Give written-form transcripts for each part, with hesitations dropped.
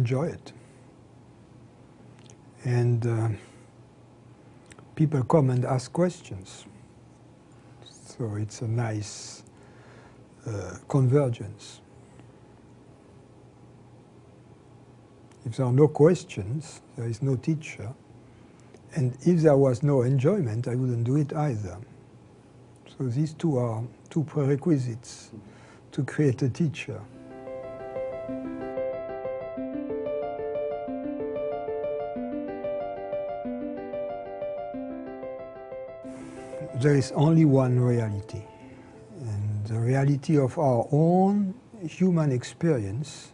enjoy it. And people come and ask questions. So it's a nice convergence. If there are no questions, there is no teacher. And if there was no enjoyment, I wouldn't do it either. So these two are two prerequisites to create a teacher. There is only one reality, and the reality of our own human experience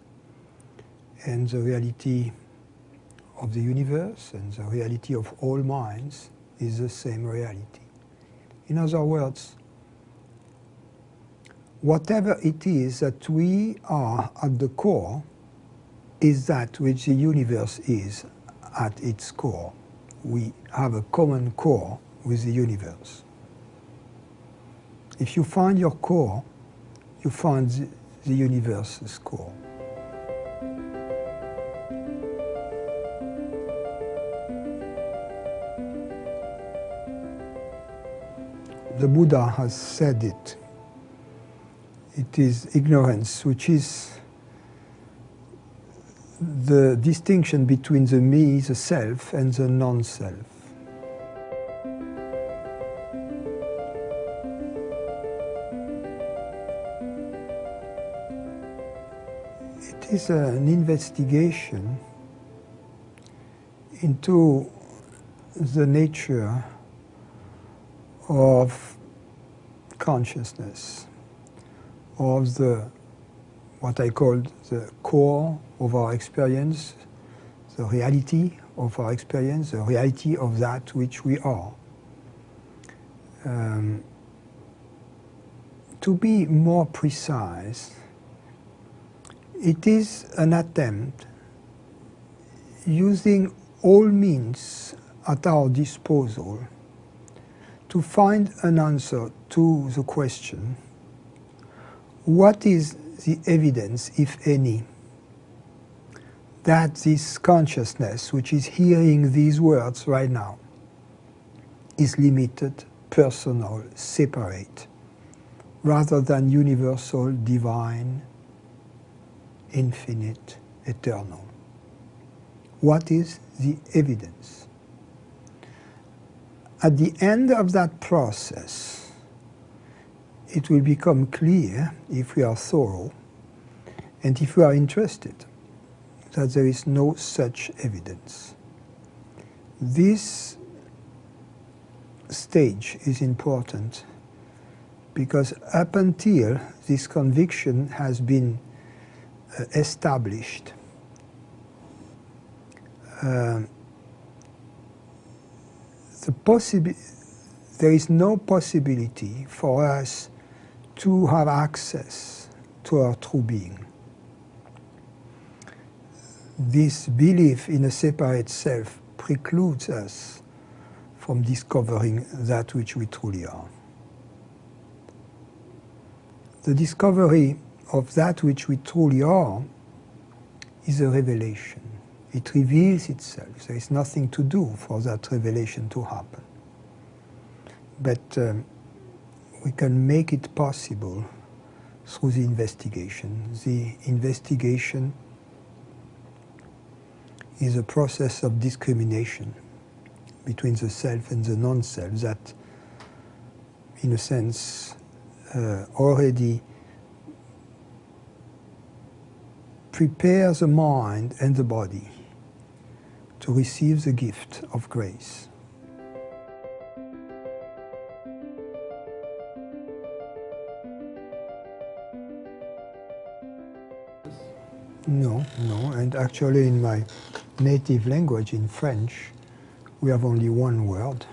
and the reality of the universe and the reality of all minds is the same reality. In other words, whatever it is that we are at the core is that which the universe is at its core. We have a common core with the universe. If you find your core, you find the universe's core. The Buddha has said it. It is ignorance, which is the distinction between the me, the self, and the non-self. It is an investigation into the nature of consciousness, of what I call the core of our experience, the reality of our experience, the reality of that which we are. To be more precise, it is an attempt using all means at our disposal to find an answer to the question, what is the evidence, if any, that this consciousness, which is hearing these words right now, is limited, personal, separate, rather than universal, divine, infinite, eternal? What is the evidence? At the end of that process, it will become clear, if we are thorough, and if we are interested, that there is no such evidence. This stage is important because up until this conviction has been established, there is no possibility for us to have access to our true being. This belief in a separate self precludes us from discovering that which we truly are. The discovery of that which we truly are is a revelation. It reveals itself. There is nothing to do for that revelation to happen. But we can make it possible through the investigation. The investigation is a process of discrimination between the self and the non-self that, in a sense, already prepares the mind and the body to receive the gift of grace. No, and actually in my native language, in French, we have only one word.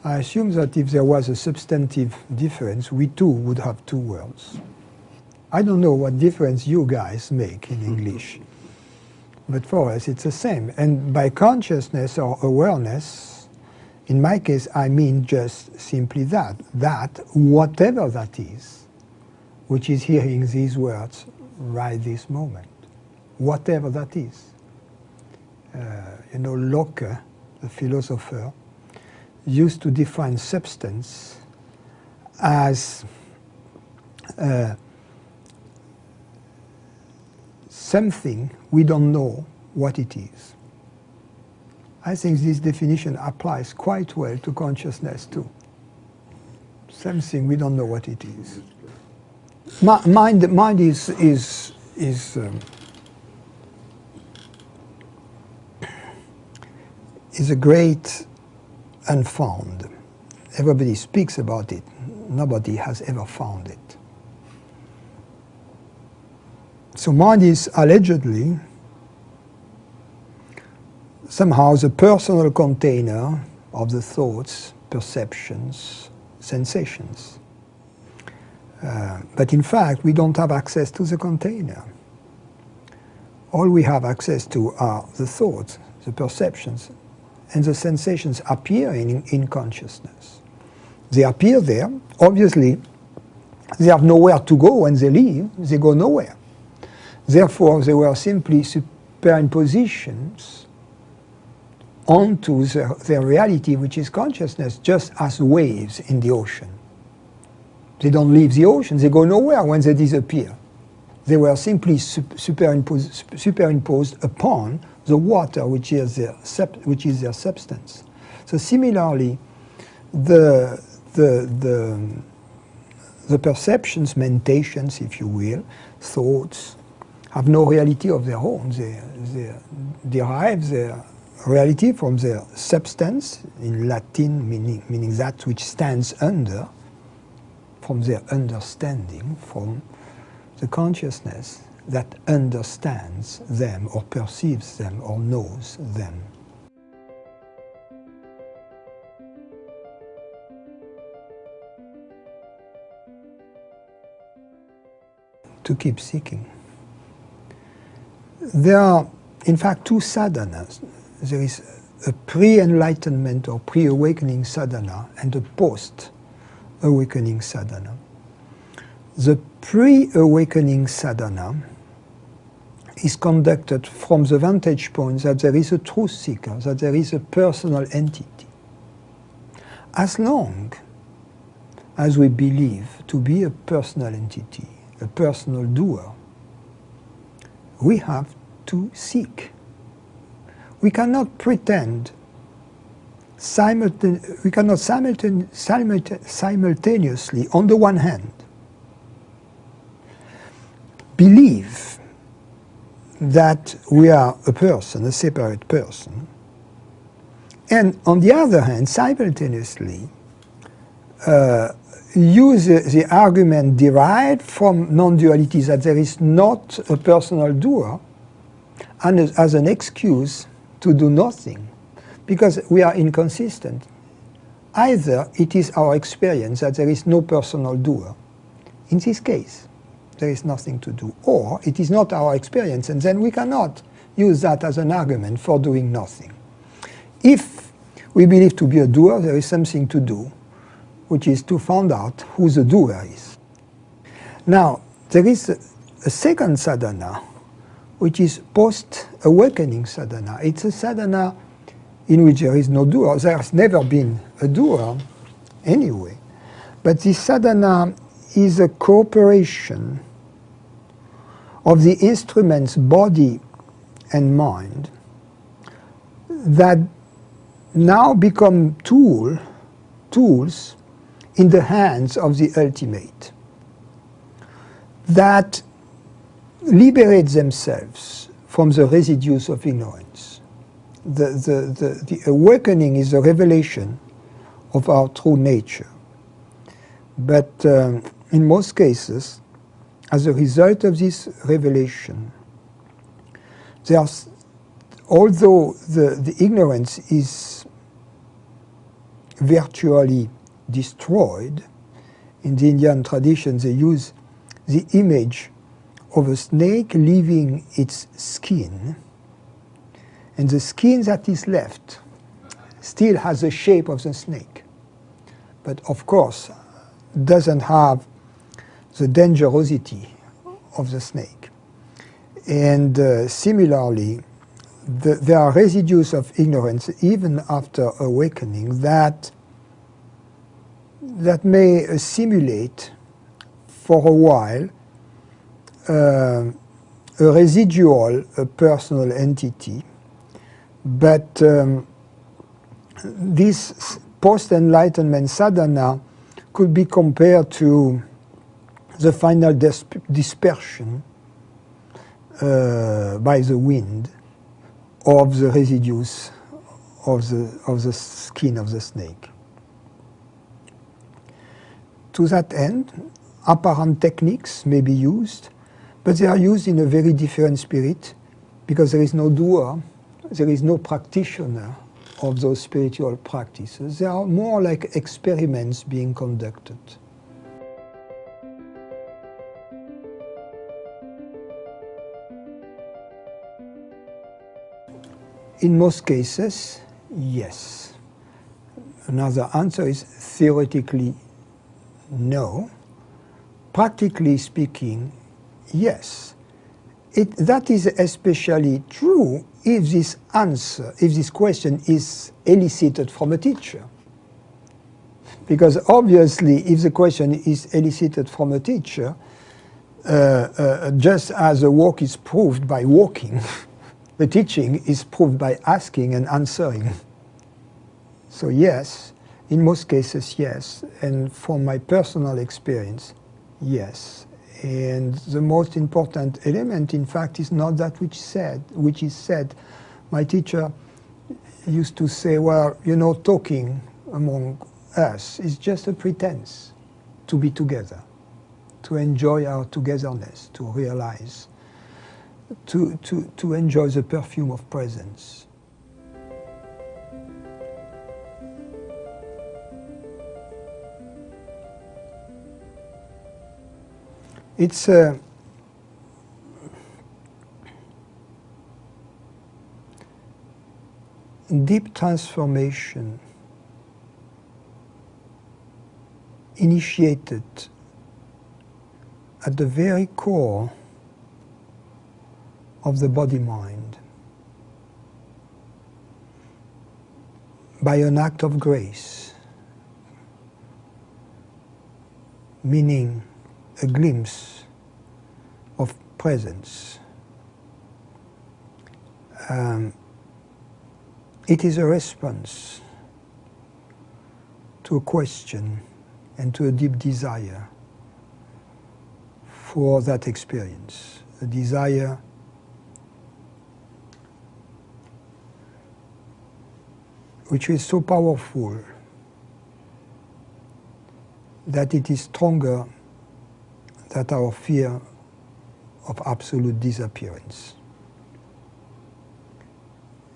I assume that if there was a substantive difference, we too would have two words. I don't know what difference you guys make in English, but for us it's the same. And by consciousness or awareness, in my case, I mean just simply that, whatever that is, which is hearing these words right this moment. whatever that is. You know, Locke, the philosopher, used to define substance as something we don't know what it is. I think this definition applies quite well to consciousness too. Something we don't know what it is. Mind is a great unfound. Everybody speaks about it. Nobody has ever found it. So mind is allegedly somehow the personal container of the thoughts, perceptions, sensations. But in fact, we don't have access to the container. All we have access to are the thoughts, the perceptions, and the sensations appearing in consciousness. They appear there. Obviously, they have nowhere to go when they leave. They go nowhere. Therefore, they were simply superimpositions onto their reality, which is consciousness, just as waves in the ocean. They don't leave the ocean. They go nowhere when they disappear. They were simply superimposed upon the water, which is their substance. So similarly, the perceptions, mentations, if you will, thoughts, have no reality of their own. They derive their reality from their substance, in Latin meaning that which stands under, from their understanding, from the consciousness that understands them or perceives them or knows them. To keep seeking. There are, in fact, two sadhanas. There is a pre-enlightenment or pre-awakening sadhana and a post-awakening sadhana. The pre-awakening sadhana is conducted from the vantage point that there is a truth seeker, that there is a personal entity. As long as we believe to be a personal entity, a personal doer, we have to seek. We cannot pretend simultaneously, on the one hand, believe that we are a person, a separate person, and on the other hand, simultaneously, use the argument derived from non-duality that there is not a personal doer and as an excuse to do nothing, because we are inconsistent. Either it is our experience that there is no personal doer. In this case, there is nothing to do. Or it is not our experience, and then we cannot use that as an argument for doing nothing. If we believe to be a doer, there is something to do, which is to find out who the doer is. Now, there is a second sadhana, which is post-awakening sadhana. It's a sadhana in which there is no doer. There has never been a doer anyway. But this sadhana is a cooperation of the instruments body and mind that now become tools in the hands of the ultimate, that liberate themselves from the residues of ignorance. The awakening is a revelation of our true nature. But in most cases, as a result of this revelation, although the ignorance is virtually destroyed, in the Indian tradition they use the image of a snake leaving its skin, and the skin that is left still has the shape of the snake, but of course doesn't have the dangerosity of the snake. And similarly, there are residues of ignorance even after awakening that may simulate for a while a residual personal entity, but this post-enlightenment sadhana could be compared to the final dispersion by the wind of the residues of the skin of the snake. To that end, apparent techniques may be used, but they are used in a very different spirit because there is no doer, there is no practitioner of those spiritual practices. They are more like experiments being conducted. In most cases, yes. Another answer is theoretically no. Practically speaking, yes. That is especially true if this answer, if this question is elicited from a teacher. Because obviously, if the question is elicited from a teacher, just as a walk is proved by walking, the teaching is proved by asking and answering. So yes, in most cases, yes. And from my personal experience, yes. And the most important element, in fact, is not that which is said. My teacher used to say, well, you know, talking among us is just a pretense to be together, to enjoy our togetherness, to realize, to enjoy the perfume of presence. It's a deep transformation initiated at the very core of the body-mind by an act of grace, meaning a glimpse of presence. It is a response to a question and to a deep desire for that experience, a desire which is so powerful that it is stronger than our fear of absolute disappearance.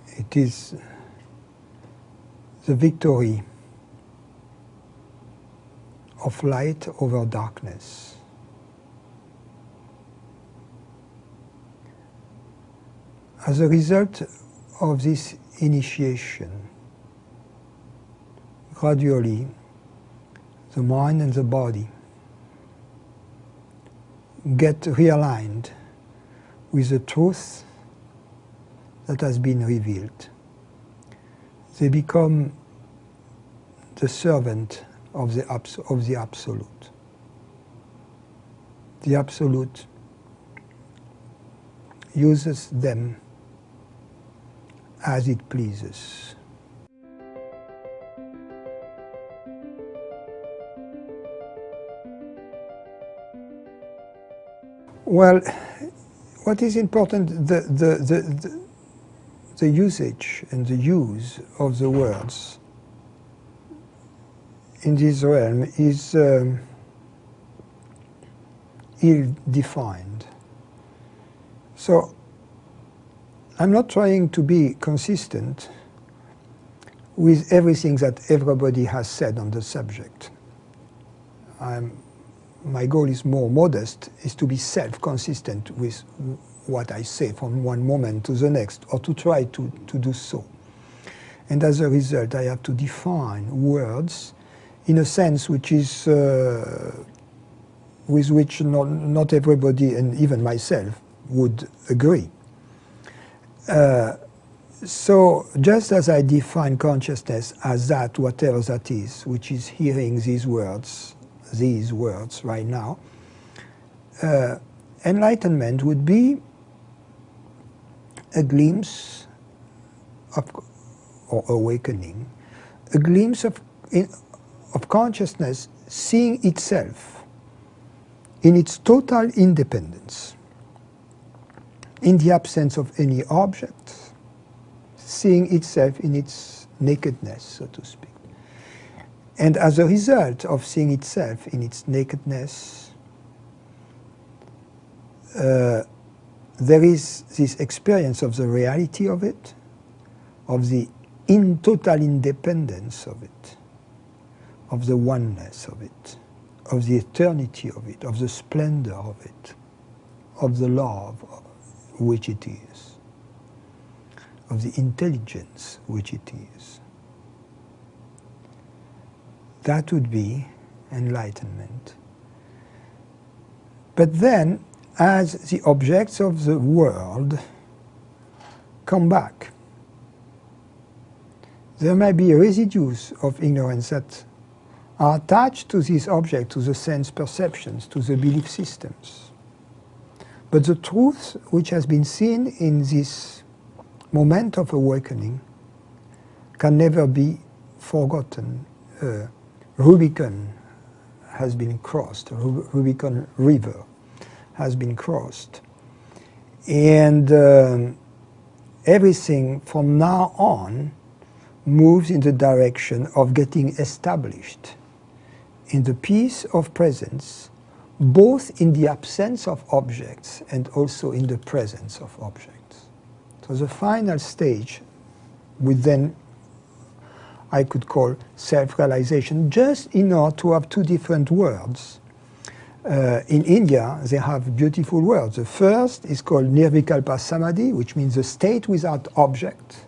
It is the victory of light over darkness. As a result of this initiation, gradually, the mind and the body get realigned with the truth that has been revealed. They become the servant of the Absolute. The Absolute uses them as it pleases. Well, what is important, the usage and the use of the words in this realm is ill-defined. So I'm not trying to be consistent with everything that everybody has said on the subject. My goal is more modest, is to be self-consistent with what I say from one moment to the next, or to try to do so. And as a result, I have to define words in a sense which is, with which not everybody, and even myself, would agree. So just as I define consciousness as that, whatever that is, which is hearing these words right now, enlightenment would be a glimpse of, or awakening, a glimpse of consciousness seeing itself in its total independence, in the absence of any object, seeing itself in its nakedness, so to speak. And as a result of seeing itself in its nakedness, there is this experience of the reality of it, of the total independence of it, of the oneness of it, of the eternity of it, of the splendor of it, of the love which it is, of the intelligence which it is. That would be enlightenment. But then, as the objects of the world come back, there may be residues of ignorance that are attached to these objects, to the sense perceptions, to the belief systems. But the truth which has been seen in this moment of awakening can never be forgotten. Rubicon has been crossed, Rubicon River has been crossed. And everything from now on moves in the direction of getting established in the peace of presence, both in the absence of objects and also in the presence of objects. So the final stage would then, I could call self-realization, just in order to have two different worlds. In India, they have beautiful words. The first is called Nirvikalpa Samadhi, which means a state without object.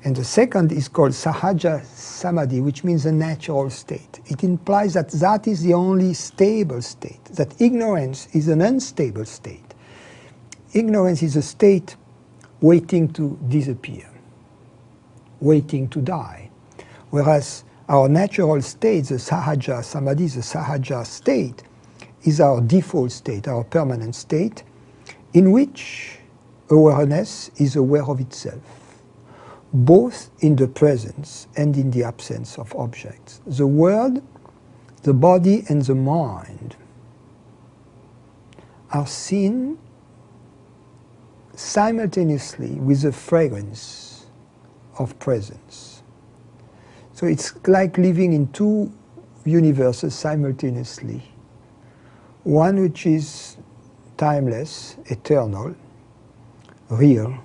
And the second is called Sahaja Samadhi, which means a natural state. It implies that that is the only stable state, that ignorance is an unstable state. Ignorance is a state waiting to disappear, waiting to die. Whereas our natural state, the Sahaja Samadhi, the Sahaja state, is our default state, our permanent state, in which awareness is aware of itself, both in the presence and in the absence of objects. The world, the body, and the mind are seen simultaneously with the fragrance of presence. So it's like living in two universes simultaneously. One which is timeless, eternal, real,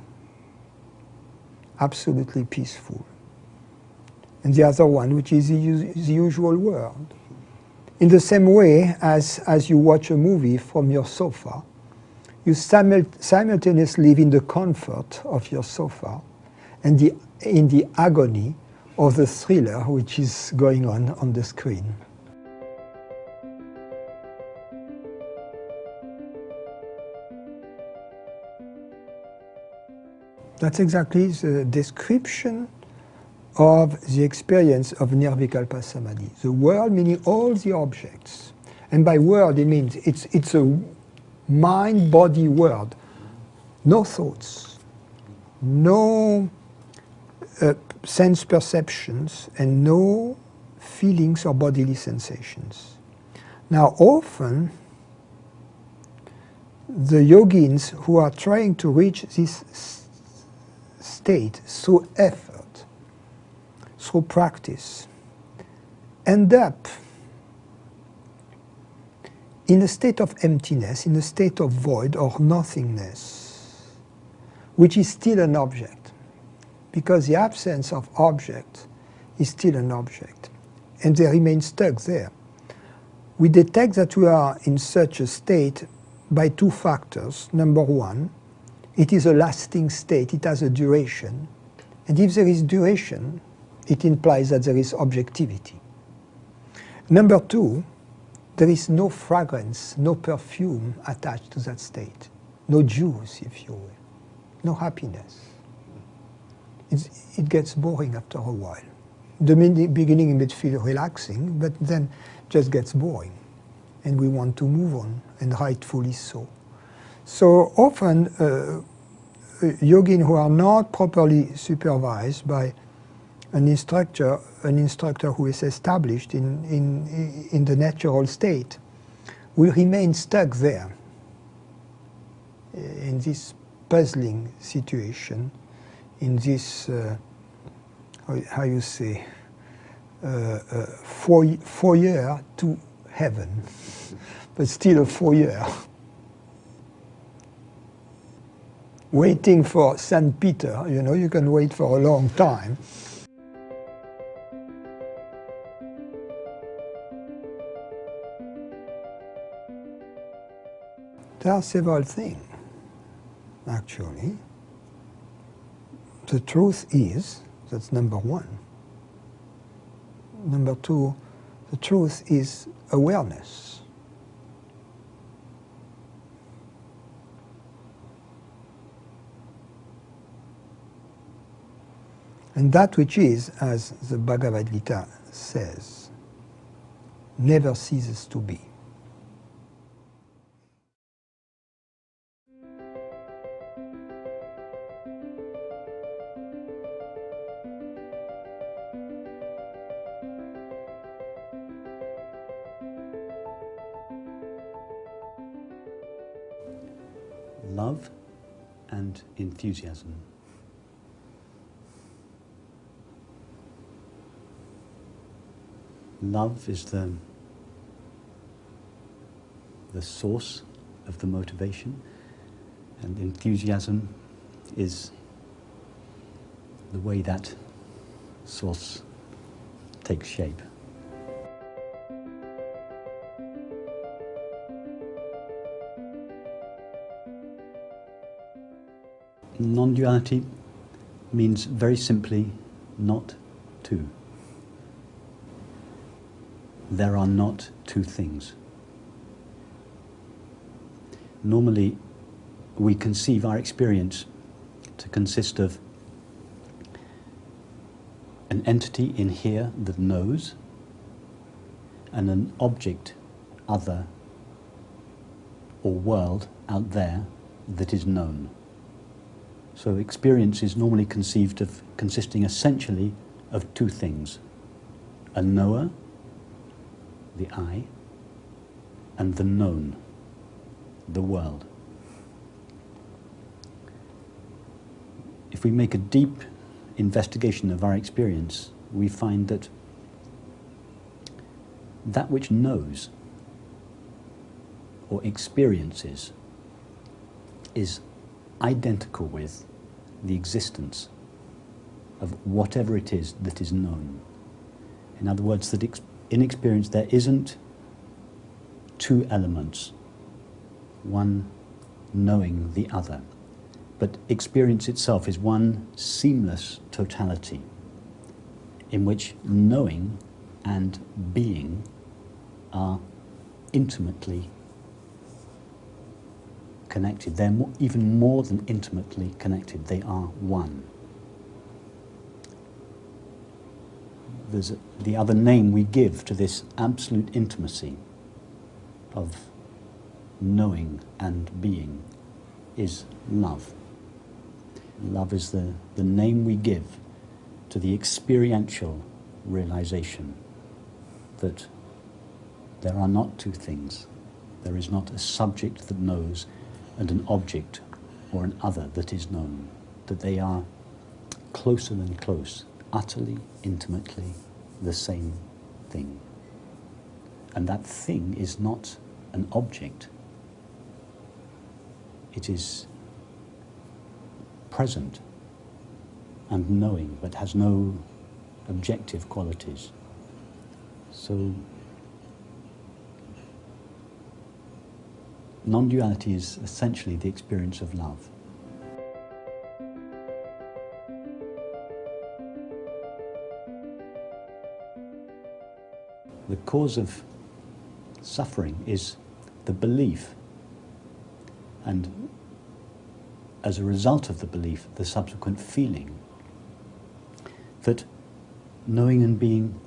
absolutely peaceful. And the other one which is the usual world. In the same way as you watch a movie from your sofa, you simultaneously live in the comfort of your sofa and in the agony of the thriller which is going on the screen. That's exactly the description of the experience of Nirvikalpa Samadhi. The world meaning all the objects. And by world it means it's a mind-body world. No thoughts, no sense perceptions, and no feelings or bodily sensations. Now often the yogins who are trying to reach this state through effort, through practice, end up in a state of emptiness, in a state of void or nothingness, which is still an object, because the absence of object is still an object, and they remain stuck there. We detect that we are in such a state by two factors. Number one, it is a lasting state, it has a duration, and if there is duration, it implies that there is objectivity. Number two, there is no fragrance, no perfume attached to that state, no juice, if you will, no happiness. It gets boring after a while. The beginning it may feel relaxing, but then just gets boring. And we want to move on, and rightfully so. So often, yogis who are not properly supervised by an instructor who is established in the natural state, will remain stuck there in this puzzling situation, in this, how you say, foyer to heaven, but still a foyer. Waiting for St. Peter, you know, you can wait for a long time. There are several things, actually. The truth is, that's number one. Number two, the truth is awareness. And that which is, as the Bhagavad Gita says, never ceases to be. Love and enthusiasm. Love is the source of the motivation, and enthusiasm is the way that source takes shape. Non-duality means very simply not two. There are not two things. Normally, we conceive our experience to consist of an entity in here that knows and an object, other, or world out there that is known. So experience is normally conceived of consisting essentially of two things: a knower, the I, and the known, the world. If we make a deep investigation of our experience, we find that that which knows or experiences is identical with the existence of whatever it is that is known. In other words, that in experience there isn't two elements, one knowing the other, but experience itself is one seamless totality in which knowing and being are intimately connected. They're even more than intimately connected. They are one. There's the other name we give to this absolute intimacy of knowing and being is love. Love is the name we give to the experiential realization that there are not two things. There is not a subject that knows and an object or an other that is known, that they are closer than close, utterly, intimately the same thing. And that thing is not an object. It is present and knowing, but has no objective qualities. So non-duality is essentially the experience of love. The cause of Suffering is the belief, and as a result of the belief, the subsequent feeling that knowing and being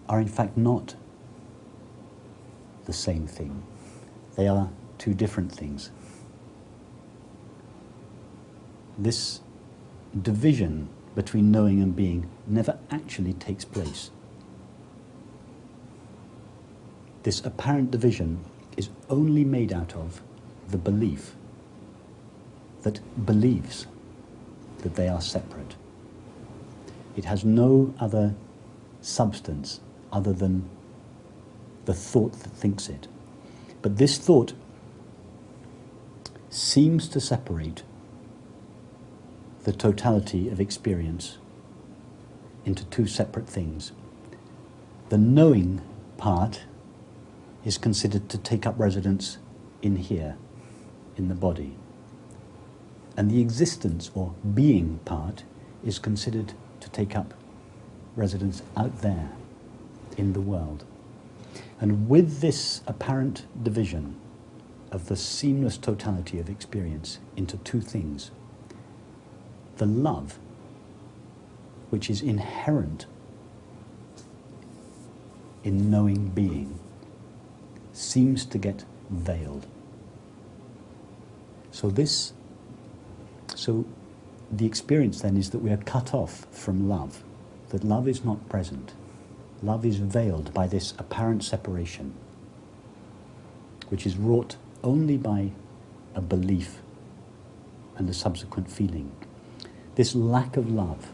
are in fact not the same thing. They are two different things. This division between knowing and being never actually takes place. This apparent division is only made out of the belief that believes that they are separate. It has no other substance other than the thought that thinks it. But this thought seems to separate the totality of experience into two separate things. The knowing part is considered to take up residence in here, in the body. And the existence or being part is considered to take up residence out there, in the world. And with this apparent division of the seamless totality of experience into two things, the love, which is inherent in knowing being, seems to get veiled. So the experience then is that we are cut off from love, that love is not present. Love is veiled by this apparent separation, which is wrought only by a belief and a subsequent feeling. This lack of love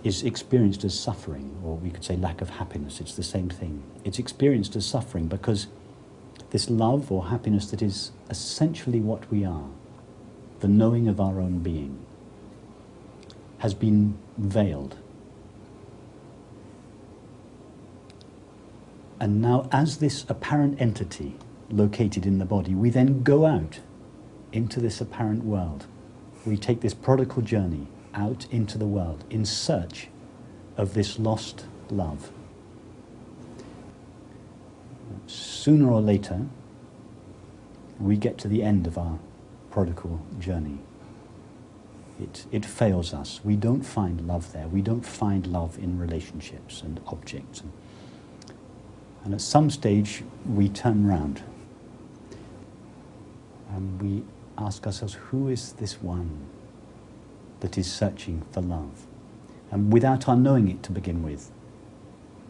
is experienced as suffering, or we could say lack of happiness. It's the same thing. It's experienced as suffering because this love or happiness that is essentially what we are, the knowing of our own being, has been veiled. And now, as this apparent entity located in the body, we then go out into this apparent world. We take this prodigal journey out into the world in search of this lost love. Sooner or later, we get to the end of our prodigal journey. It fails us. We don't find love there. We don't find love in relationships and objects. And at some stage, we turn round and we ask ourselves, who is this one that is searching for love? And without our knowing it to begin with,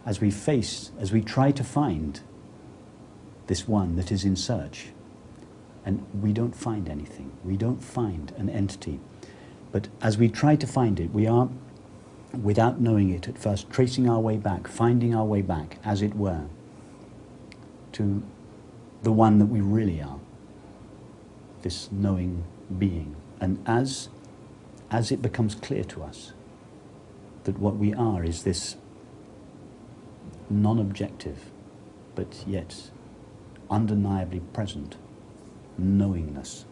as we try to find this one that is in search, and we don't find anything, we don't find an entity. But as we try to find it, we are, without knowing it at first, tracing our way back, finding our way back, as it were, to the one that we really are, this knowing being. And as it becomes clear to us that what we are is this non-objective, but yet undeniably present knowingness,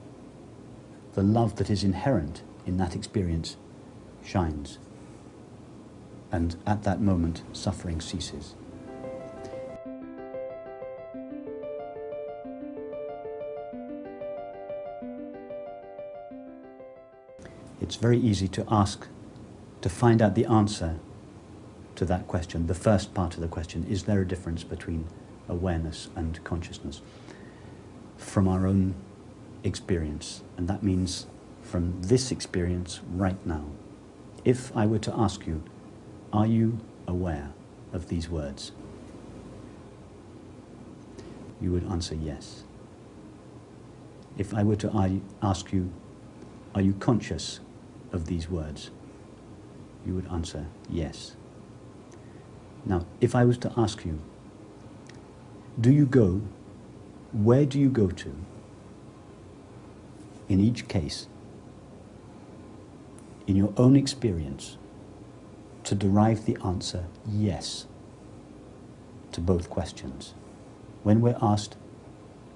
the love that is inherent in that experience shines. And at that moment, suffering ceases. It's very easy to find out the answer to that question, the first part of the question, is there a difference between awareness and consciousness? From our own experience, and that means from this experience right now. If I were to ask you, are you aware of these words? You would answer yes. If I were to ask you, are you conscious of these words? You would answer yes. Now, if I was to ask you, where do you go to in each case, in your own experience, to derive the answer yes to both questions? When we're asked,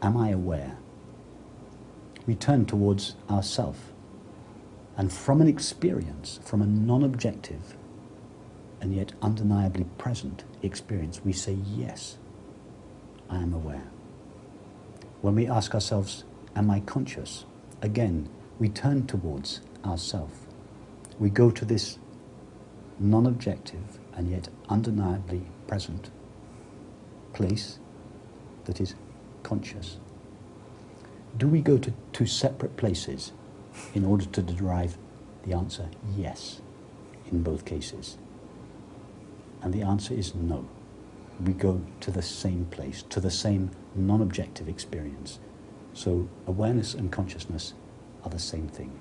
am I aware? We turn towards ourself, and from an experience, from a non-objective and yet undeniably present experience, we say yes. I am aware. When we ask ourselves, am I conscious? Again, we turn towards ourself. We go to this non-objective and yet undeniably present place that is conscious. Do we go to two separate places in order to derive the answer yes in both cases? And the answer is no. We go to the same place, to the same non-objective experience. So awareness and consciousness are the same thing.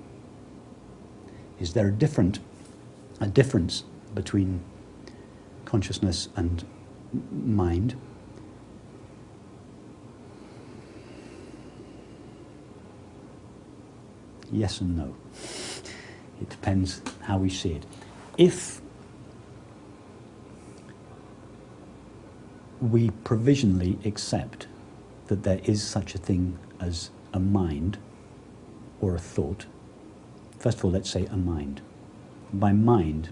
Is there a difference between consciousness and mind? Yes and no. It depends how we see it. If we provisionally accept that there is such a thing as a mind or a thought, first of all, let's say a mind. By mind,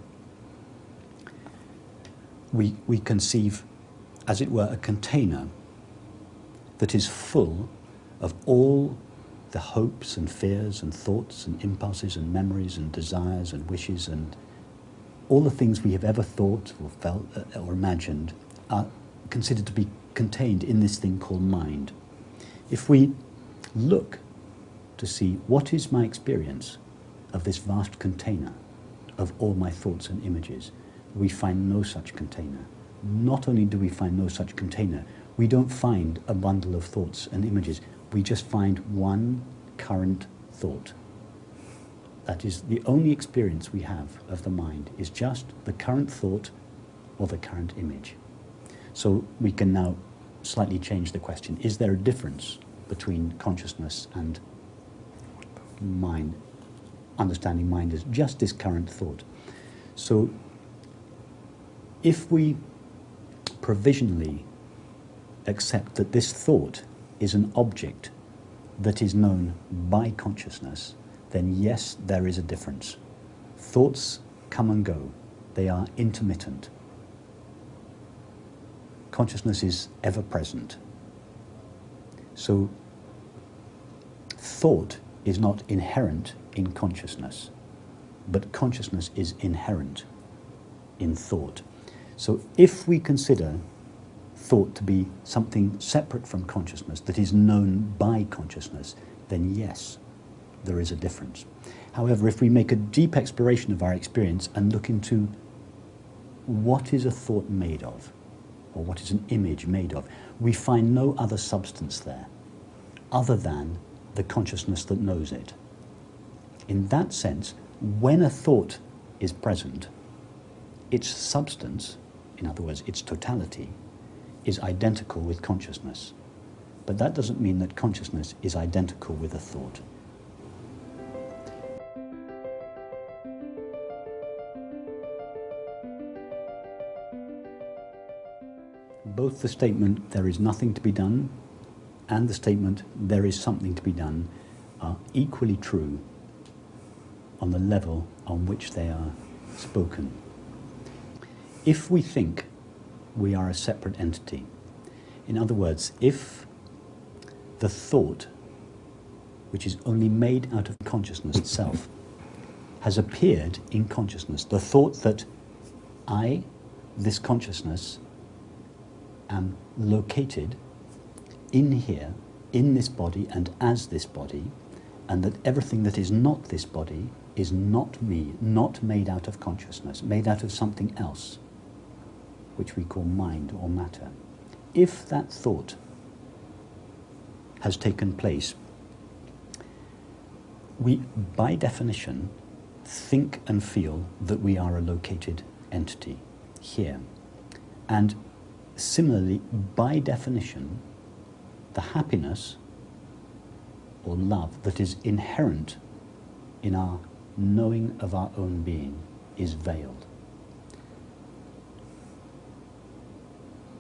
we conceive, as it were, a container that is full of all the hopes and fears and thoughts and impulses and memories and desires and wishes and all the things we have ever thought or felt or imagined are considered to be contained in this thing called mind. If we look to see what is my experience of this vast container of all my thoughts and images, we find no such container. Not only do we find no such container, we don't find a bundle of thoughts and images. We just find one current thought. That is the only experience we have of the mind, is just the current thought or the current image. So we can now slightly change the question. Is there a difference between consciousness and mind? Understanding mind as just this current thought. So if we provisionally accept that this thought is an object that is known by consciousness, then yes, there is a difference. Thoughts come and go. They are intermittent. Consciousness is ever present. So thought is not inherent in consciousness, but consciousness is inherent in thought. So if we consider thought to be something separate from consciousness that is known by consciousness, then yes, there is a difference. However, if we make a deep exploration of our experience and look into what is a thought made of, or what is an image made of, we find no other substance there other than the consciousness that knows it. In that sense, when a thought is present, its substance, in other words, its totality, is identical with consciousness. But that doesn't mean that consciousness is identical with a thought. Both the statement, there is nothing to be done, and the statement, there is something to be done, are equally true on the level on which they are spoken. If we think we are a separate entity, in other words, if the thought, which is only made out of consciousness itself, has appeared in consciousness, the thought that I, this consciousness, am located in here, in this body and as this body, and that everything that is not this body is not me, not made out of consciousness, made out of something else, which we call mind or matter. If that thought has taken place, we, by definition, think and feel that we are a located entity here. And similarly, by definition, the happiness or love that is inherent in our knowing of our own being is veiled.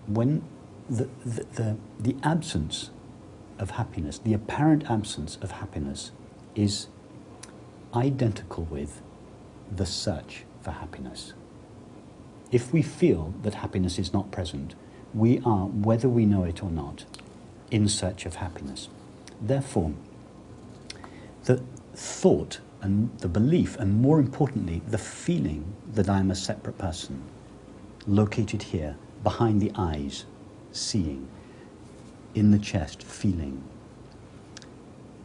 When the absence of happiness, the apparent absence of happiness, is identical with the search for happiness. If we feel that happiness is not present, we are, whether we know it or not, in search of happiness. Therefore, the thought and the belief, and more importantly, the feeling that I am a separate person, located here, behind the eyes, seeing, in the chest, feeling.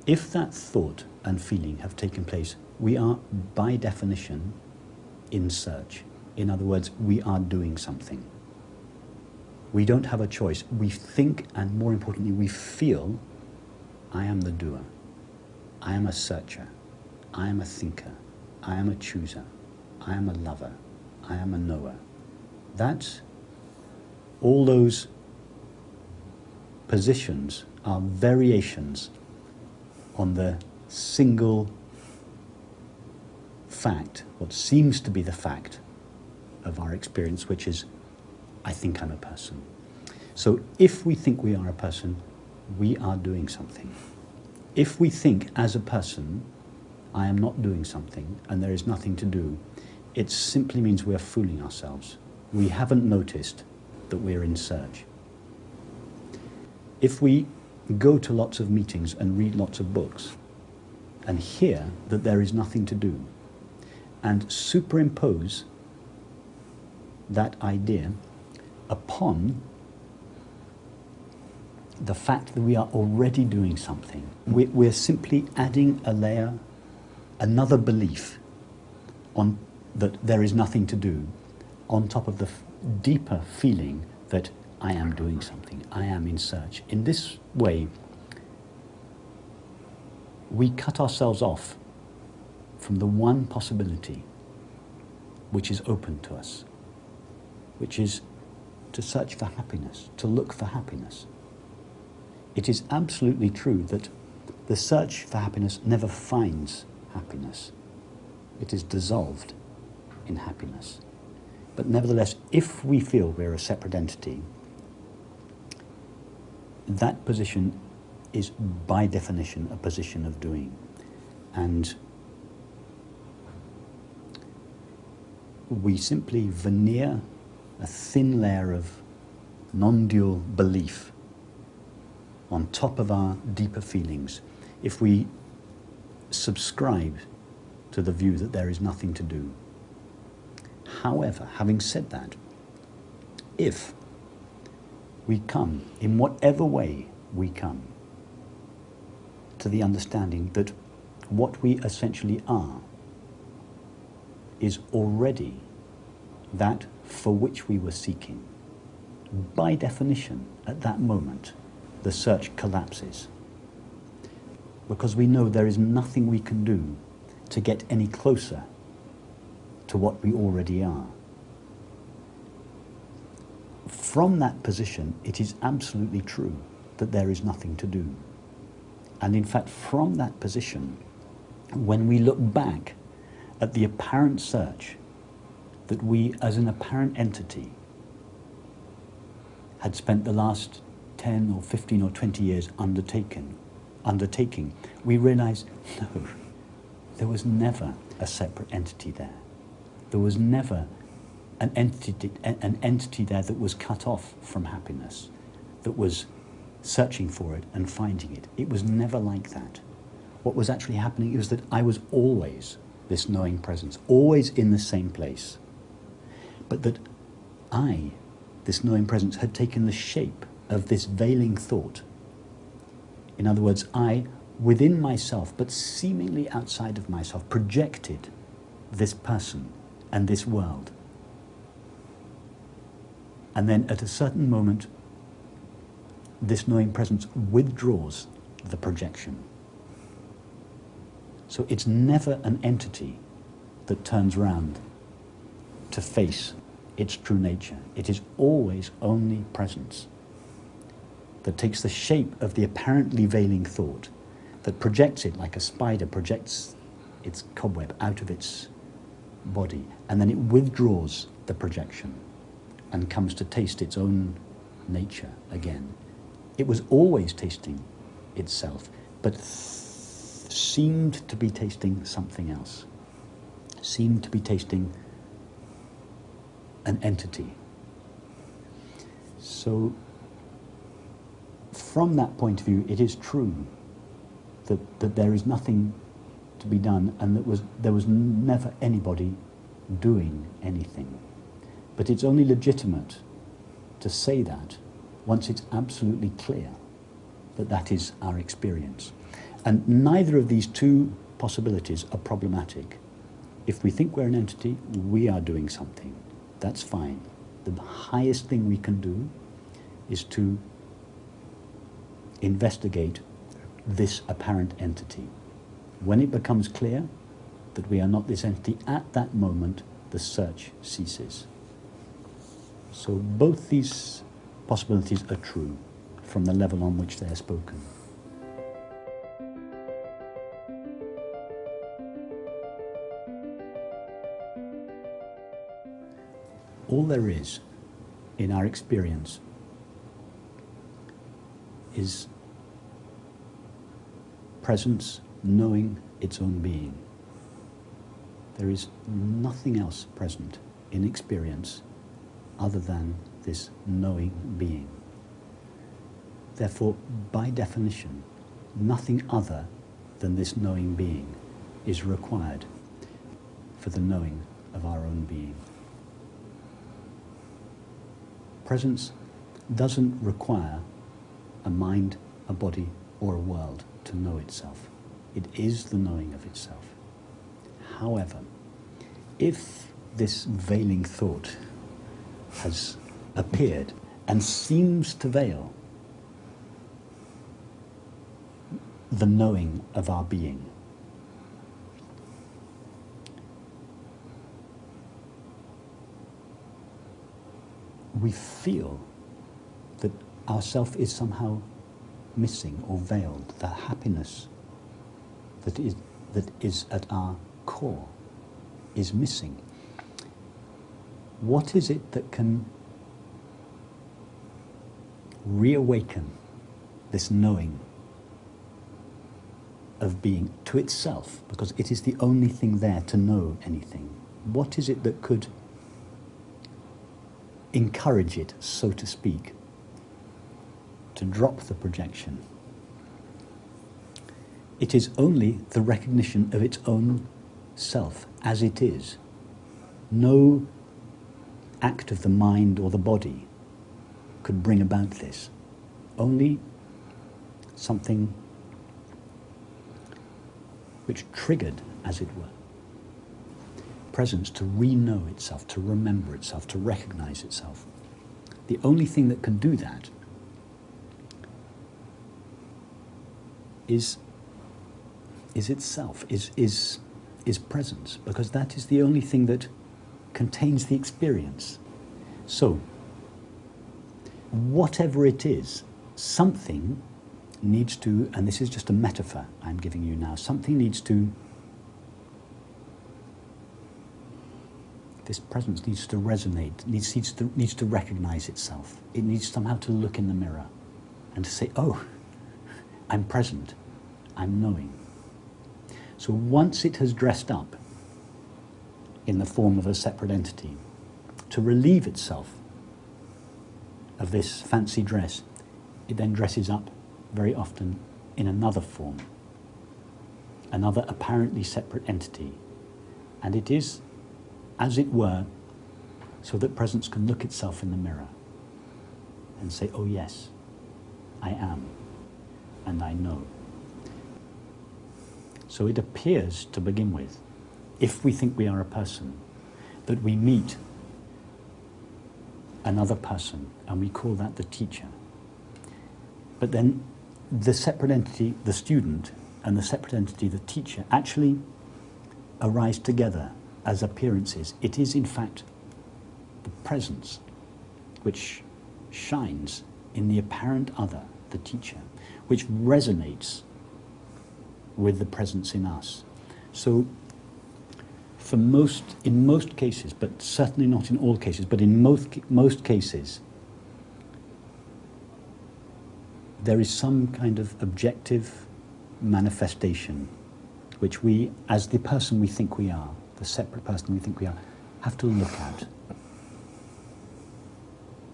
If that thought and feeling have taken place, we are, by definition, in search. In other words, we are doing something. We don't have a choice. We think, and more importantly, we feel, I am the doer. I am a searcher. I am a thinker. I am a chooser. I am a lover. I am a knower. That's, all those positions are variations on the single fact, what seems to be the fact of our experience, which is, I think I'm a person. So if we think we are a person, we are doing something. If we think as a person, I am not doing something and there is nothing to do, it simply means we are fooling ourselves. We haven't noticed that we're in search. If we go to lots of meetings and read lots of books and hear that there is nothing to do, and superimpose that idea upon the fact that we are already doing something, we're simply adding a layer, another belief on that there is nothing to do, on top of the deeper feeling that I am doing something, I am in search. In this way, we cut ourselves off from the one possibility which is open to us, which is to search for happiness, to look for happiness. It is absolutely true that the search for happiness never finds happiness. It is dissolved in happiness. But nevertheless, if we feel we're a separate entity, that position is by definition a position of doing. And we simply veneer a thin layer of non-dual belief on top of our deeper feelings if we subscribe to the view that there is nothing to do. However, having said that, if we come, in whatever way we come, to the understanding that what we essentially are is already that for which we were seeking, by definition, at that moment, the search collapses. Because we know there is nothing we can do to get any closer to what we already are. From that position, it is absolutely true that there is nothing to do. And in fact, from that position, when we look back at the apparent search that we, as an apparent entity, had spent the last 10 or 15 or 20 years undertaking, we realize, no, there was never a separate entity there. There was never an entity there that was cut off from happiness, that was searching for it and finding it. It was never like that. What was actually happening was that I was always this knowing presence, always in the same place. But that I, this knowing presence, had taken the shape of this veiling thought. In other words, I, within myself, but seemingly outside of myself, projected this person and this world. And then at a certain moment, this knowing presence withdraws the projection. So it's never an entity that turns round to face its true nature. It is always only presence that takes the shape of the apparently veiling thought, that projects it like a spider projects its cobweb out of its body, and then it withdraws the projection and comes to taste its own nature again. It was always tasting itself, but seemed to be tasting something else, seemed to be tasting an entity. So, from that point of view, it is true that there is nothing to be done, and there was never anybody doing anything. But it's only legitimate to say that once it's absolutely clear that that is our experience. And neither of these two possibilities are problematic. If we think we're an entity, we are doing something. That's fine. The highest thing we can do is to investigate this apparent entity. When it becomes clear that we are not this entity, at that moment the search ceases. So both these possibilities are true from the level on which they are spoken. All there is in our experience is presence knowing its own being. There is nothing else present in experience other than this knowing being. Therefore, by definition, nothing other than this knowing being is required for the knowing of our own being. Presence doesn't require a mind, a body, or a world to know itself. It is the knowing of itself. However, if this veiling thought has appeared and seems to veil the knowing of our being, we feel that our self is somehow missing or veiled. The happiness that is at our core is missing. What is it that can reawaken this knowing of being to itself? Because it is the only thing there to know anything. What is it that could encourage it, so to speak, to drop the projection? It is only the recognition of its own self as it is. No act of the mind or the body could bring about this. Only something which triggered, as it were, presence to re-know itself, to remember itself, to recognize itself. The only thing that can do that is itself, is presence, because that is the only thing that contains the experience. So, whatever it is, something needs to, and this is just a metaphor I'm giving you now, something needs to, this presence needs to resonate, needs to recognize itself. It needs somehow to look in the mirror and to say, oh, I'm present, I'm knowing. So once it has dressed up in the form of a separate entity, to relieve itself of this fancy dress, it then dresses up very often in another form, another apparently separate entity. And it is, as it were, so that presence can look itself in the mirror and say, oh yes, I am, and I know. So it appears, to begin with, if we think we are a person, that we meet another person, and we call that the teacher. But then the separate entity, the student, and the separate entity, the teacher, actually arise together as appearances. It is, in fact, the presence which shines in the apparent other, the teacher, which resonates with the presence in us. So, in most cases, but certainly not in all cases, but in most cases, there is some kind of objective manifestation which we, as the person we think we are, the separate person we think we are, have to look at.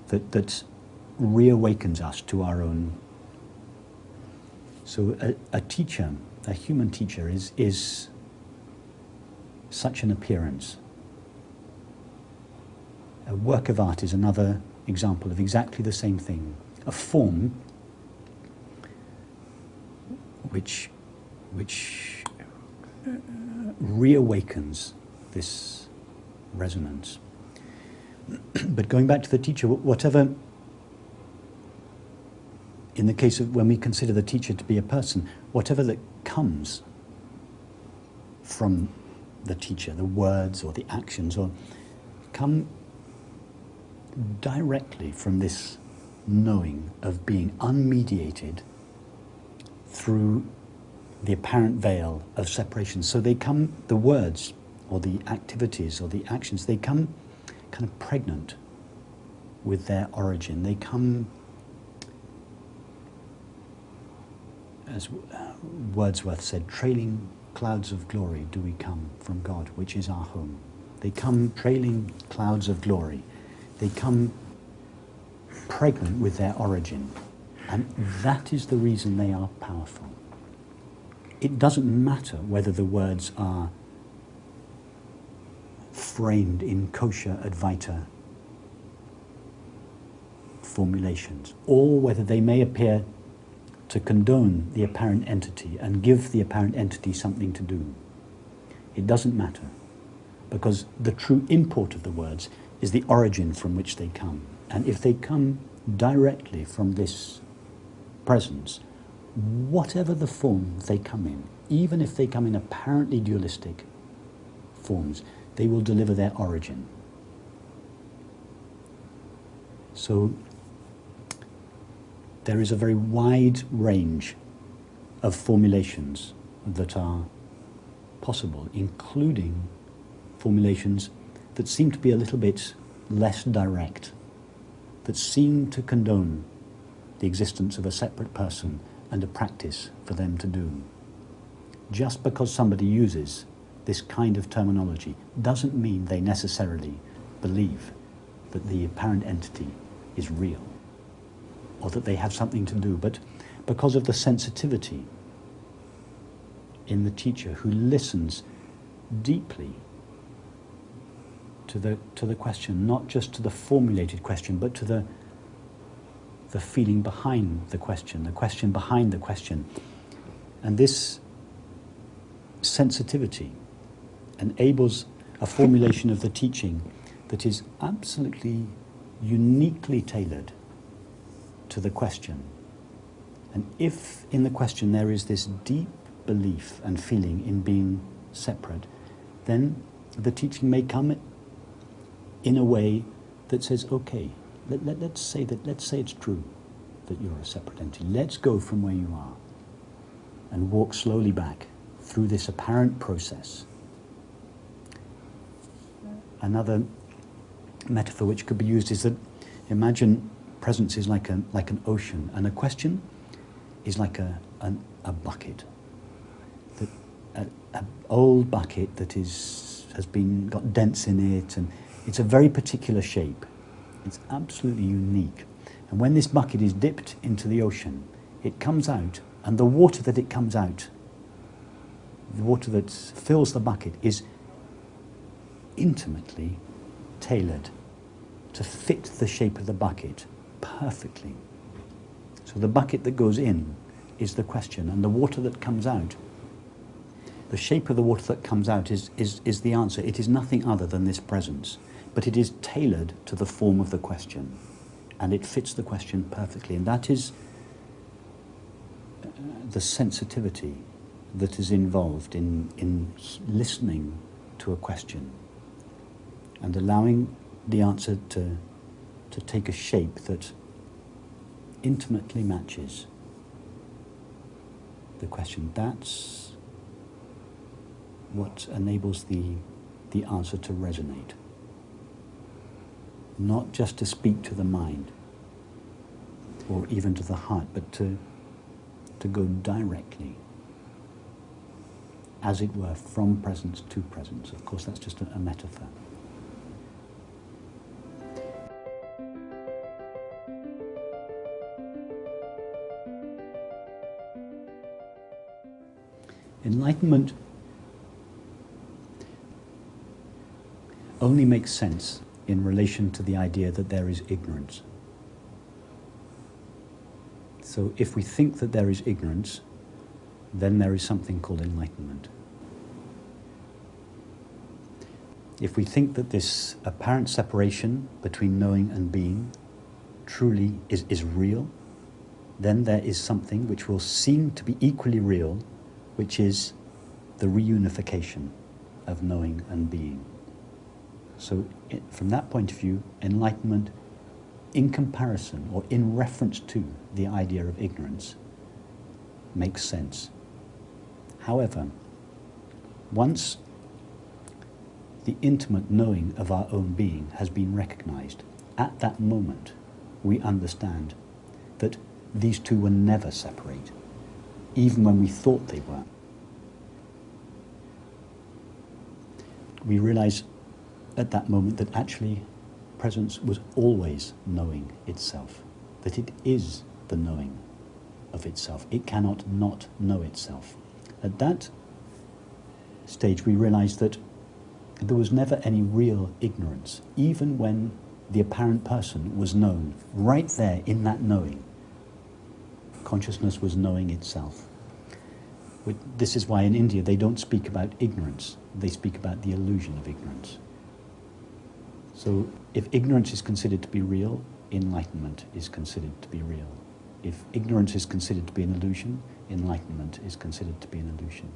That reawakens us to our own. So a teacher, a human teacher, is such an appearance. A work of art is another example of exactly the same thing. A form which reawakens this resonance. But going back to the teacher, whatever, in the case of when we consider the teacher to be a person, whatever that comes from the teacher, the words or the actions, or come directly from this knowing of being unmediated through the apparent veil of separation. So they come, the words or the activities or the actions, they come kind of pregnant with their origin. They come, as Wordsworth said, trailing clouds of glory do we come from God, which is our home. They come trailing clouds of glory. They come pregnant with their origin. And that is the reason they are powerful. It doesn't matter whether the words are framed in kosher Advaita formulations, or whether they may appear to condone the apparent entity and give the apparent entity something to do. It doesn't matter, because the true import of the words is the origin from which they come. And if they come directly from this presence, whatever the form they come in, even if they come in apparently dualistic forms, they will deliver their origin. So there is a very wide range of formulations that are possible, including formulations that seem to be a little bit less direct, that seem to condone the existence of a separate person and a practice for them to do. Just because somebody uses this kind of terminology doesn't mean they necessarily believe that the apparent entity is real or that they have something to do, but because of the sensitivity in the teacher who listens deeply to the question, not just to the formulated question, but to the feeling behind the question behind the question. And this sensitivity enables a formulation of the teaching that is absolutely uniquely tailored to the question. And if in the question there is this deep belief and feeling in being separate, then the teaching may come in a way that says, okay, let's say it's true that you're a separate entity. Let's go from where you are and walk slowly back through this apparent process. Another metaphor which could be used is that imagine presence is like an ocean, and a question is like a bucket, an old bucket that has got dents in it, and it's a very particular shape. It's absolutely unique. And when this bucket is dipped into the ocean, it comes out, and the water that it comes out, the water that fills the bucket, is intimately tailored to fit the shape of the bucket perfectly. So the bucket that goes in is the question, and the water that comes out, the shape of the water that comes out is the answer. It is nothing other than this presence, but it is tailored to the form of the question, and it fits the question perfectly. And that is the sensitivity that is involved in listening to a question and allowing the answer to take a shape that intimately matches the question. That's what enables the answer to resonate. Not just to speak to the mind or even to the heart, but to go directly, as it were, from presence to presence. Of course, that's just a metaphor. enlightenment only makes sense in relation to the idea that there is ignorance. So if we think that there is ignorance, then there is something called enlightenment. If we think that this apparent separation between knowing and being truly is real, then there is something which will seem to be equally real, which is the reunification of knowing and being. So from that point of view, enlightenment, in comparison or in reference to the idea of ignorance, makes sense. However, once the intimate knowing of our own being has been recognized, at that moment we understand that these two were never separate, even when we thought they were. We realize at that moment that actually presence was always knowing itself, that it is the knowing of itself. It cannot not know itself. At that stage we realize that there was never any real ignorance, even when the apparent person was known. Right there in that knowing, consciousness was knowing itself. This is why in India they don't speak about ignorance, they speak about the illusion of ignorance. So if ignorance is considered to be real, enlightenment is considered to be real. If ignorance is considered to be an illusion, enlightenment is considered to be an illusion.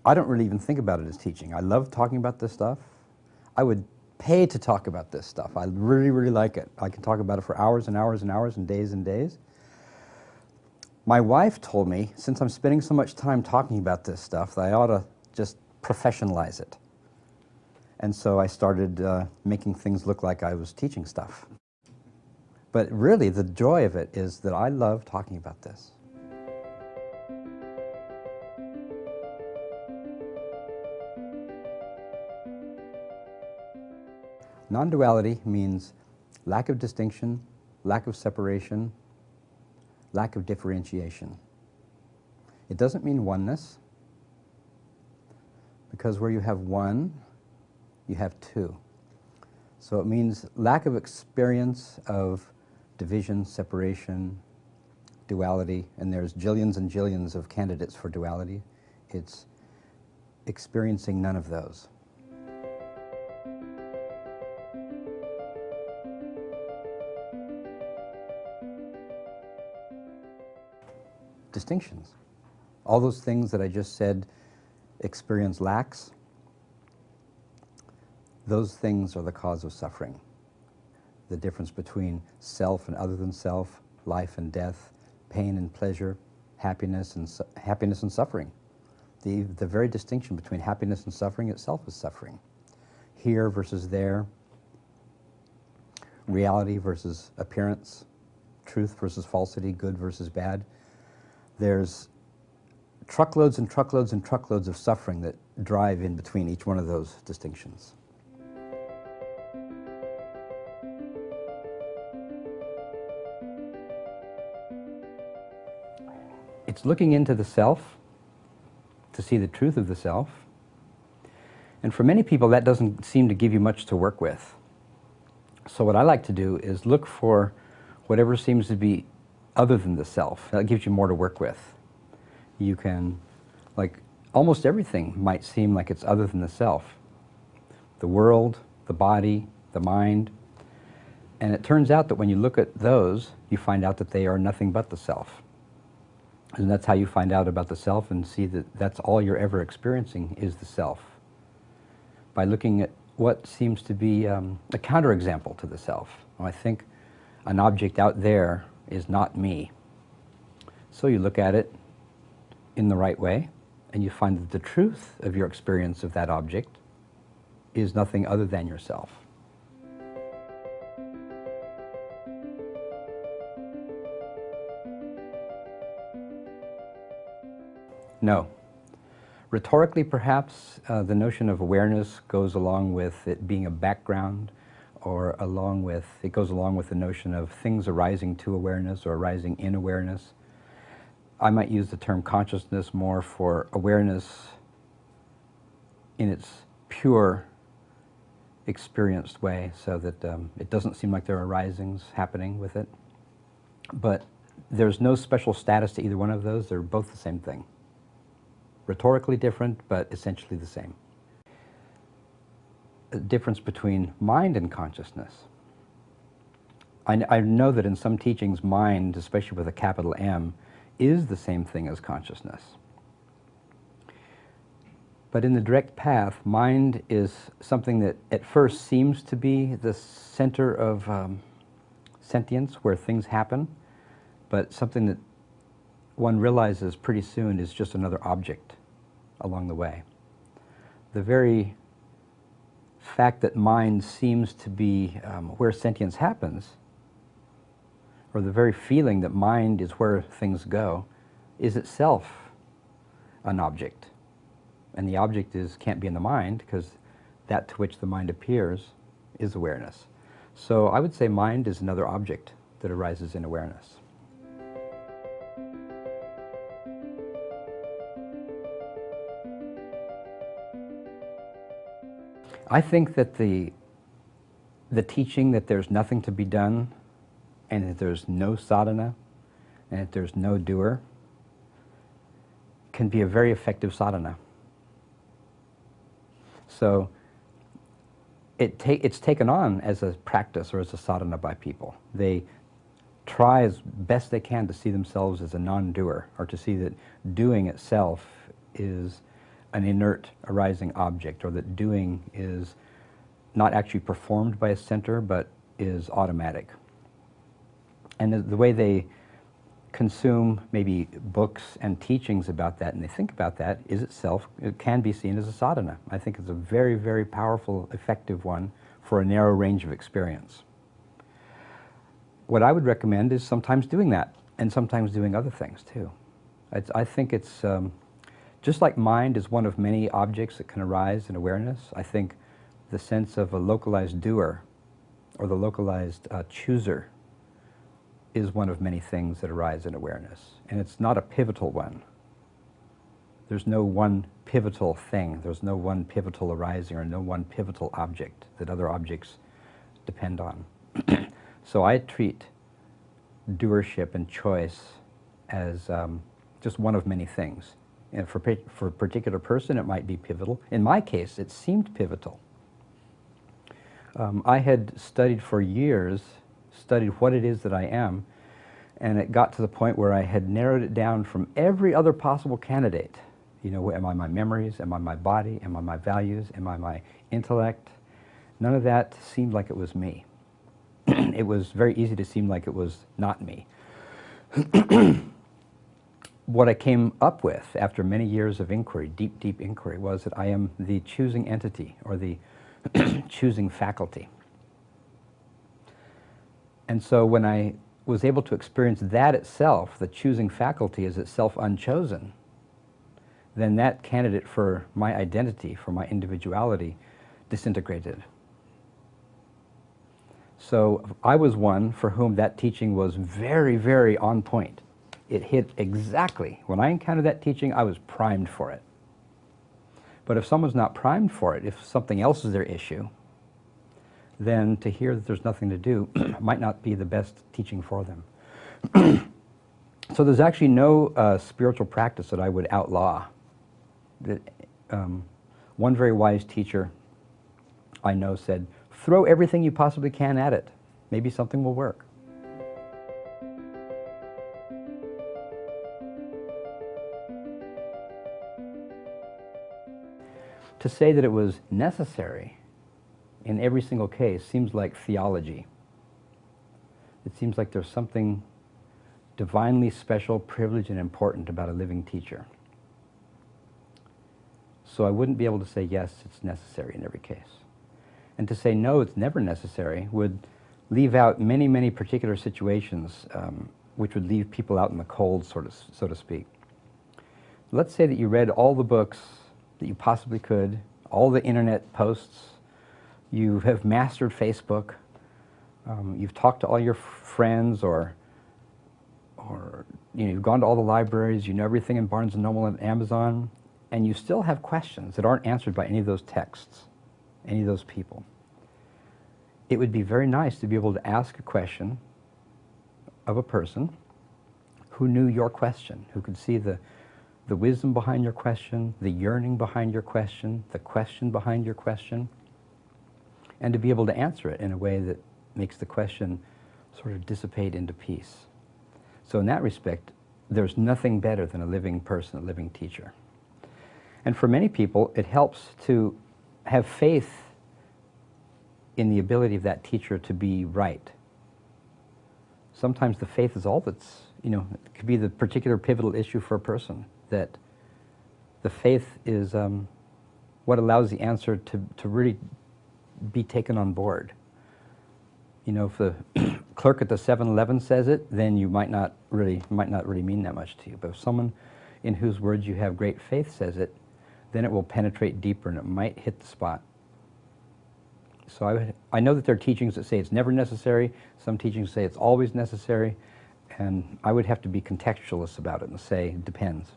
I don't really even think about it as teaching. I love talking about this stuff. I would pay to talk about this stuff. I really, really like it. I can talk about it for hours and hours and hours and days. My wife told me, since I'm spending so much time talking about this stuff, that I ought to just professionalize it. And so I started making things look like I was teaching stuff. But really, the joy of it is that I love talking about this. Non-duality means lack of distinction, lack of separation, lack of differentiation. It doesn't mean oneness, because where you have one, you have two. So it means lack of experience of division, separation, duality, and there's jillions and jillions of candidates for duality. It's experiencing none of those. Distinctions. All those things that I just said experience lacks, those things are the cause of suffering. The difference between self and other than self, life and death, pain and pleasure, happiness and suffering. The very distinction between happiness and suffering itself is suffering. Here versus there, reality versus appearance, truth versus falsity, good versus bad. There's truckloads and truckloads and truckloads of suffering that drive in between each one of those distinctions. It's looking into the self to see the truth of the self. And for many people, that doesn't seem to give you much to work with. So what I like to do is look for whatever seems to be other than the self. That gives you more to work with. You can, like, almost everything might seem like it's other than the self. The world, the body, the mind. And it turns out that when you look at those, you find out that they are nothing but the self. And that's how you find out about the self and see that that's all you're ever experiencing is the self. By looking at what seems to be a counterexample to the self. Well, I think an object out there is not me. So you look at it, in the right way, and you find that the truth of your experience of that object is nothing other than yourself. No. Rhetorically, perhaps, the notion of awareness goes along with it being a background, or it goes along with the notion of things arising to awareness or arising in awareness. I might use the term consciousness more for awareness in its pure, experienced way, so that it doesn't seem like there are arisings happening with it. But there's no special status to either one of those. They're both the same thing. Rhetorically different, but essentially the same. The difference between mind and consciousness. I know that in some teachings, mind, especially with a capital M, is the same thing as consciousness. But in the direct path, mind is something that at first seems to be the center of sentience, where things happen, but something that one realizes pretty soon is just another object along the way. The very fact that mind seems to be where sentience happens, or the very feeling that mind is where things go, is itself an object. And the object can't be in the mind, because that to which the mind appears is awareness. So I would say mind is another object that arises in awareness. I think that the teaching that there's nothing to be done, and that there's no sadhana, and that there's no doer, can be a very effective sadhana. So it's taken on as a practice or as a sadhana by people. They try as best they can to see themselves as a non-doer, or to see that doing itself is an inert arising object, or that doing is not actually performed by a center, but is automatic. And the way they consume maybe books and teachings about that, and they think about that, is itself, it can be seen as a sadhana. I think it's a very, very powerful, effective one for a narrow range of experience. What I would recommend is sometimes doing that, and sometimes doing other things too. I think it's just like mind is one of many objects that can arise in awareness. I think the sense of a localized doer, or the localized chooser, is one of many things that arise in awareness. And it's not a pivotal one. There's no one pivotal thing. There's no one pivotal arising, or no one pivotal object that other objects depend on. So I treat doership and choice as just one of many things. And for a particular person, it might be pivotal. In my case, it seemed pivotal. I had studied for years, studied what it is that I am, and it got to the point where I had narrowed it down from every other possible candidate. You know, am I my memories? Am I my body? Am I my values? Am I my intellect? None of that seemed like it was me. It was very easy to seem like it was not me. What I came up with after many years of inquiry, deep, deep inquiry, was that I am the choosing entity, or the choosing faculty. And so when I was able to experience that itself, the choosing faculty is itself unchosen, then that candidate for my identity, for my individuality, disintegrated. So I was one for whom that teaching was very, very on point. It hit exactly. When I encountered that teaching, I was primed for it. But if someone's not primed for it, if something else is their issue, then to hear that there's nothing to do might not be the best teaching for them. So there's actually no spiritual practice that I would outlaw. One very wise teacher I know said, throw everything you possibly can at it. Maybe something will work. To say that it was necessary in every single case seems like theology. It seems like there's something divinely special, privileged, and important about a living teacher. So I wouldn't be able to say, yes, it's necessary in every case. And to say, no, it's never necessary, would leave out many, many particular situations which would leave people out in the cold, so to speak. Let's say that you read all the books that you possibly could, all the internet posts, you have mastered Facebook, you've talked to all your friends, or you've gone to all the libraries, you know everything in Barnes & Noble and Amazon, and you still have questions that aren't answered by any of those texts, any of those people. It would be very nice to be able to ask a question of a person who knew your question, who could see the wisdom behind your question, the yearning behind your question, the question behind your question, and to be able to answer it in a way that makes the question sort of dissipate into peace. So in that respect, there's nothing better than a living person, a living teacher. And for many people, it helps to have faith in the ability of that teacher to be right. Sometimes the faith is all that's, it could be the particular pivotal issue for a person, that the faith is what allows the answer to really be taken on board. If the clerk at the 7-Eleven says it, then you might not really mean that much to you. But if someone in whose words you have great faith says it, then it will penetrate deeper and it might hit the spot. So I know that there are teachings that say it's never necessary, some teachings say it's always necessary, and I would have to be contextualist about it and say it depends.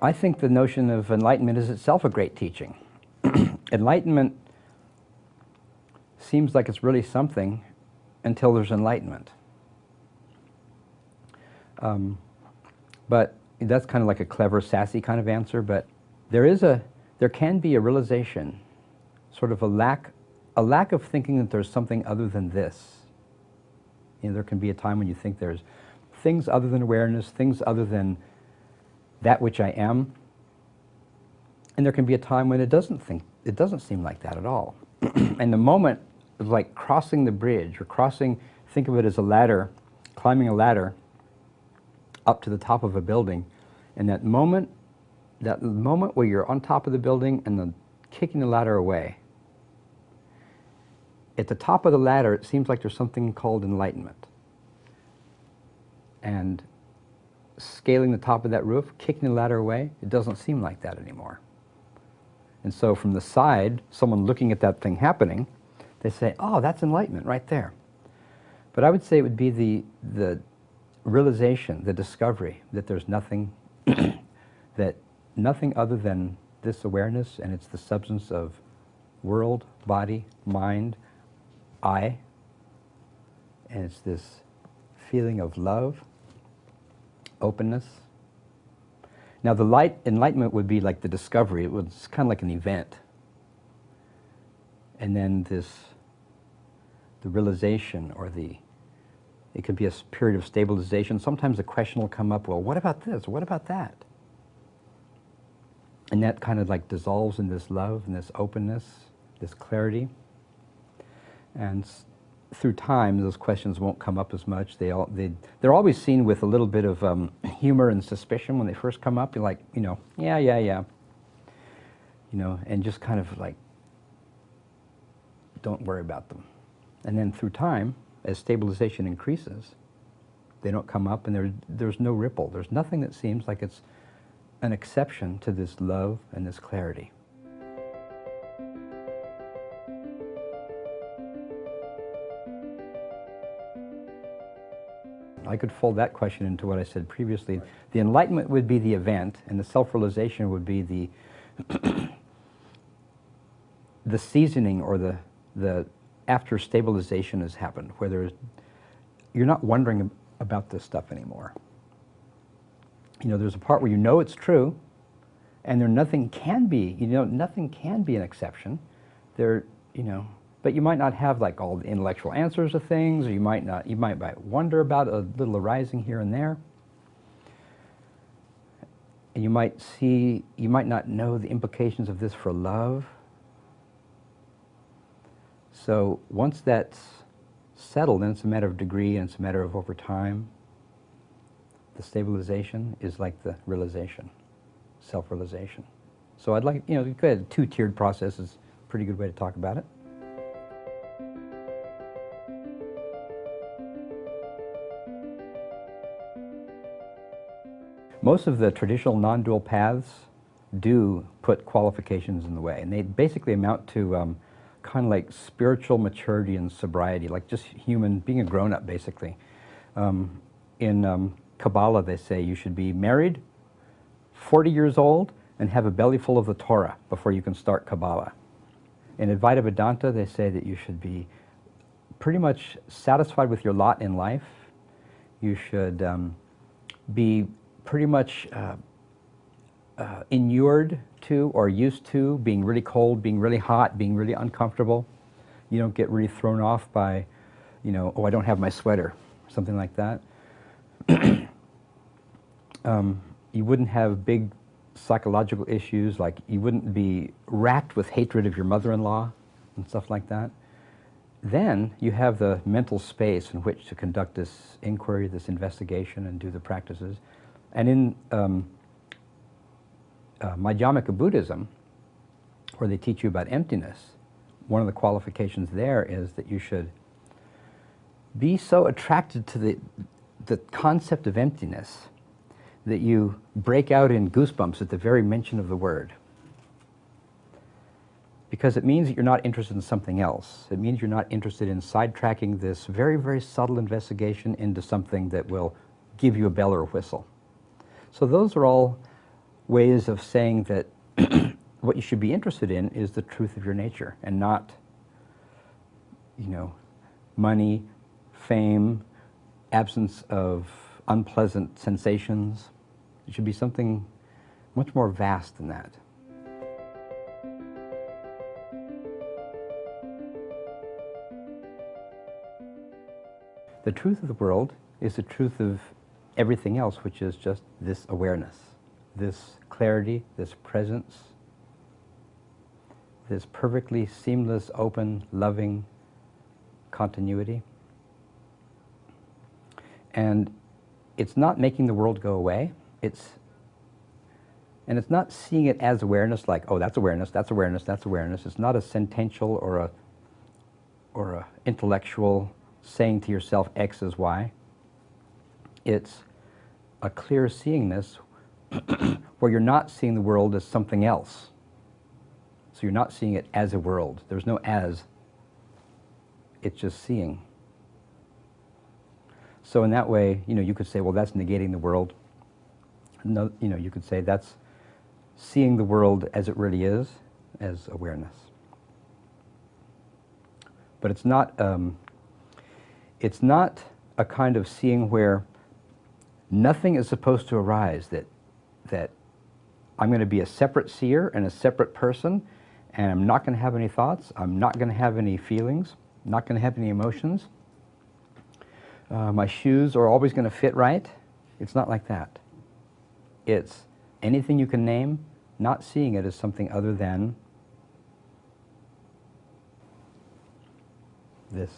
I think the notion of enlightenment is itself a great teaching. Enlightenment seems like it's really something until there's enlightenment. But that's kind of like a clever, sassy kind of answer, but there can be a realization, sort of a lack of thinking that there's something other than this. There can be a time when you think there's things other than awareness, things other than that which I am, and there can be a time when it doesn't seem like that at all. And the moment of like crossing the bridge, or think of it as a ladder, climbing a ladder up to the top of a building, and that moment where you're on top of the building and then kicking the ladder away, at the top of the ladder it seems like there's something called enlightenment. And scaling the top of that roof, kicking the ladder away, it doesn't seem like that anymore. And so from the side, someone looking at that thing happening, they say, oh, that's enlightenment right there. But I would say it would be the realization, the discovery that there's nothing, that nothing other than this awareness, and it's the substance of world, body, mind, I, and it's this feeling of love, openness. Now the enlightenment would be like the discovery. It's kind of like an event. And then the realization, or it could be a period of stabilization. Sometimes a question will come up, well, what about this? What about that? And that kind of like dissolves in this love and this openness, this clarity. And through time, those questions won't come up as much. They're always seen with a little bit of humor and suspicion when they first come up. You're like, yeah. And just kind of like, don't worry about them. And then through time, as stabilization increases, they don't come up, and there's no ripple. There's nothing that seems like it's an exception to this love and this clarity. I could fold that question into what I said previously. The enlightenment would be the event, and the self-realization would be the seasoning, or the after stabilization has happened, where you're not wondering about this stuff anymore. There's a part where it's true, and nothing can be an exception. But you might not have like all the intellectual answers to things, or you might wonder about a little arising here and there. And you might not know the implications of this for love. So once that's settled, then it's a matter of degree and it's a matter of over time. The stabilization is like the realization, self-realization. So I'd like, you know, a two-tiered process is a pretty good way to talk about it. Most of the traditional non-dual paths do put qualifications in the way, and they basically amount to kind of like spiritual maturity and sobriety, like just human, being a grown-up, basically. In Kabbalah, they say you should be married, 40 years old, and have a belly full of the Torah before you can start Kabbalah. In Advaita Vedanta, they say that you should be pretty much satisfied with your lot in life. You should be pretty much inured to or used to being really cold, being really hot, being really uncomfortable. You don't get really thrown off by, you know, oh, I don't have my sweater, something like that. You wouldn't have big psychological issues, like you wouldn't be racked with hatred of your mother-in-law and stuff like that. Then you have the mental space in which to conduct this inquiry, this investigation, and do the practices. And in Madhyamaka Buddhism, where they teach you about emptiness, one of the qualifications there is that you should be so attracted to the concept of emptiness that you break out in goosebumps at the very mention of the word. Because it means that you're not interested in something else. It means you're not interested in sidetracking this very, very subtle investigation into something that will give you a bell or a whistle. So those are all ways of saying that what you should be interested in is the truth of your nature, and not, you know, money, fame, absence of unpleasant sensations. It should be something much more vast than that. The truth of the world is the truth of everything else, which is just this awareness, this clarity, this presence, this perfectly seamless, open, loving continuity. And it's not making the world go away. It's not seeing it as awareness, like, oh, that's awareness, that's awareness, that's awareness. It's not a sentential or a intellectual saying to yourself X is Y. It's a clear seeingness where you're not seeing the world as something else. So you're not seeing it as a world. There's no as. It's just seeing. So in that way, you know, you could say, well, that's negating the world. No, you know, you could say that's seeing the world as it really is, as awareness. But it's not a kind of seeing where nothing is supposed to arise, that I'm going to be a separate seer and a separate person, and I'm not going to have any thoughts, I'm not going to have any feelings, I'm not going to have any emotions. My shoes are always going to fit right. It's not like that. It's anything you can name, not seeing it as something other than this.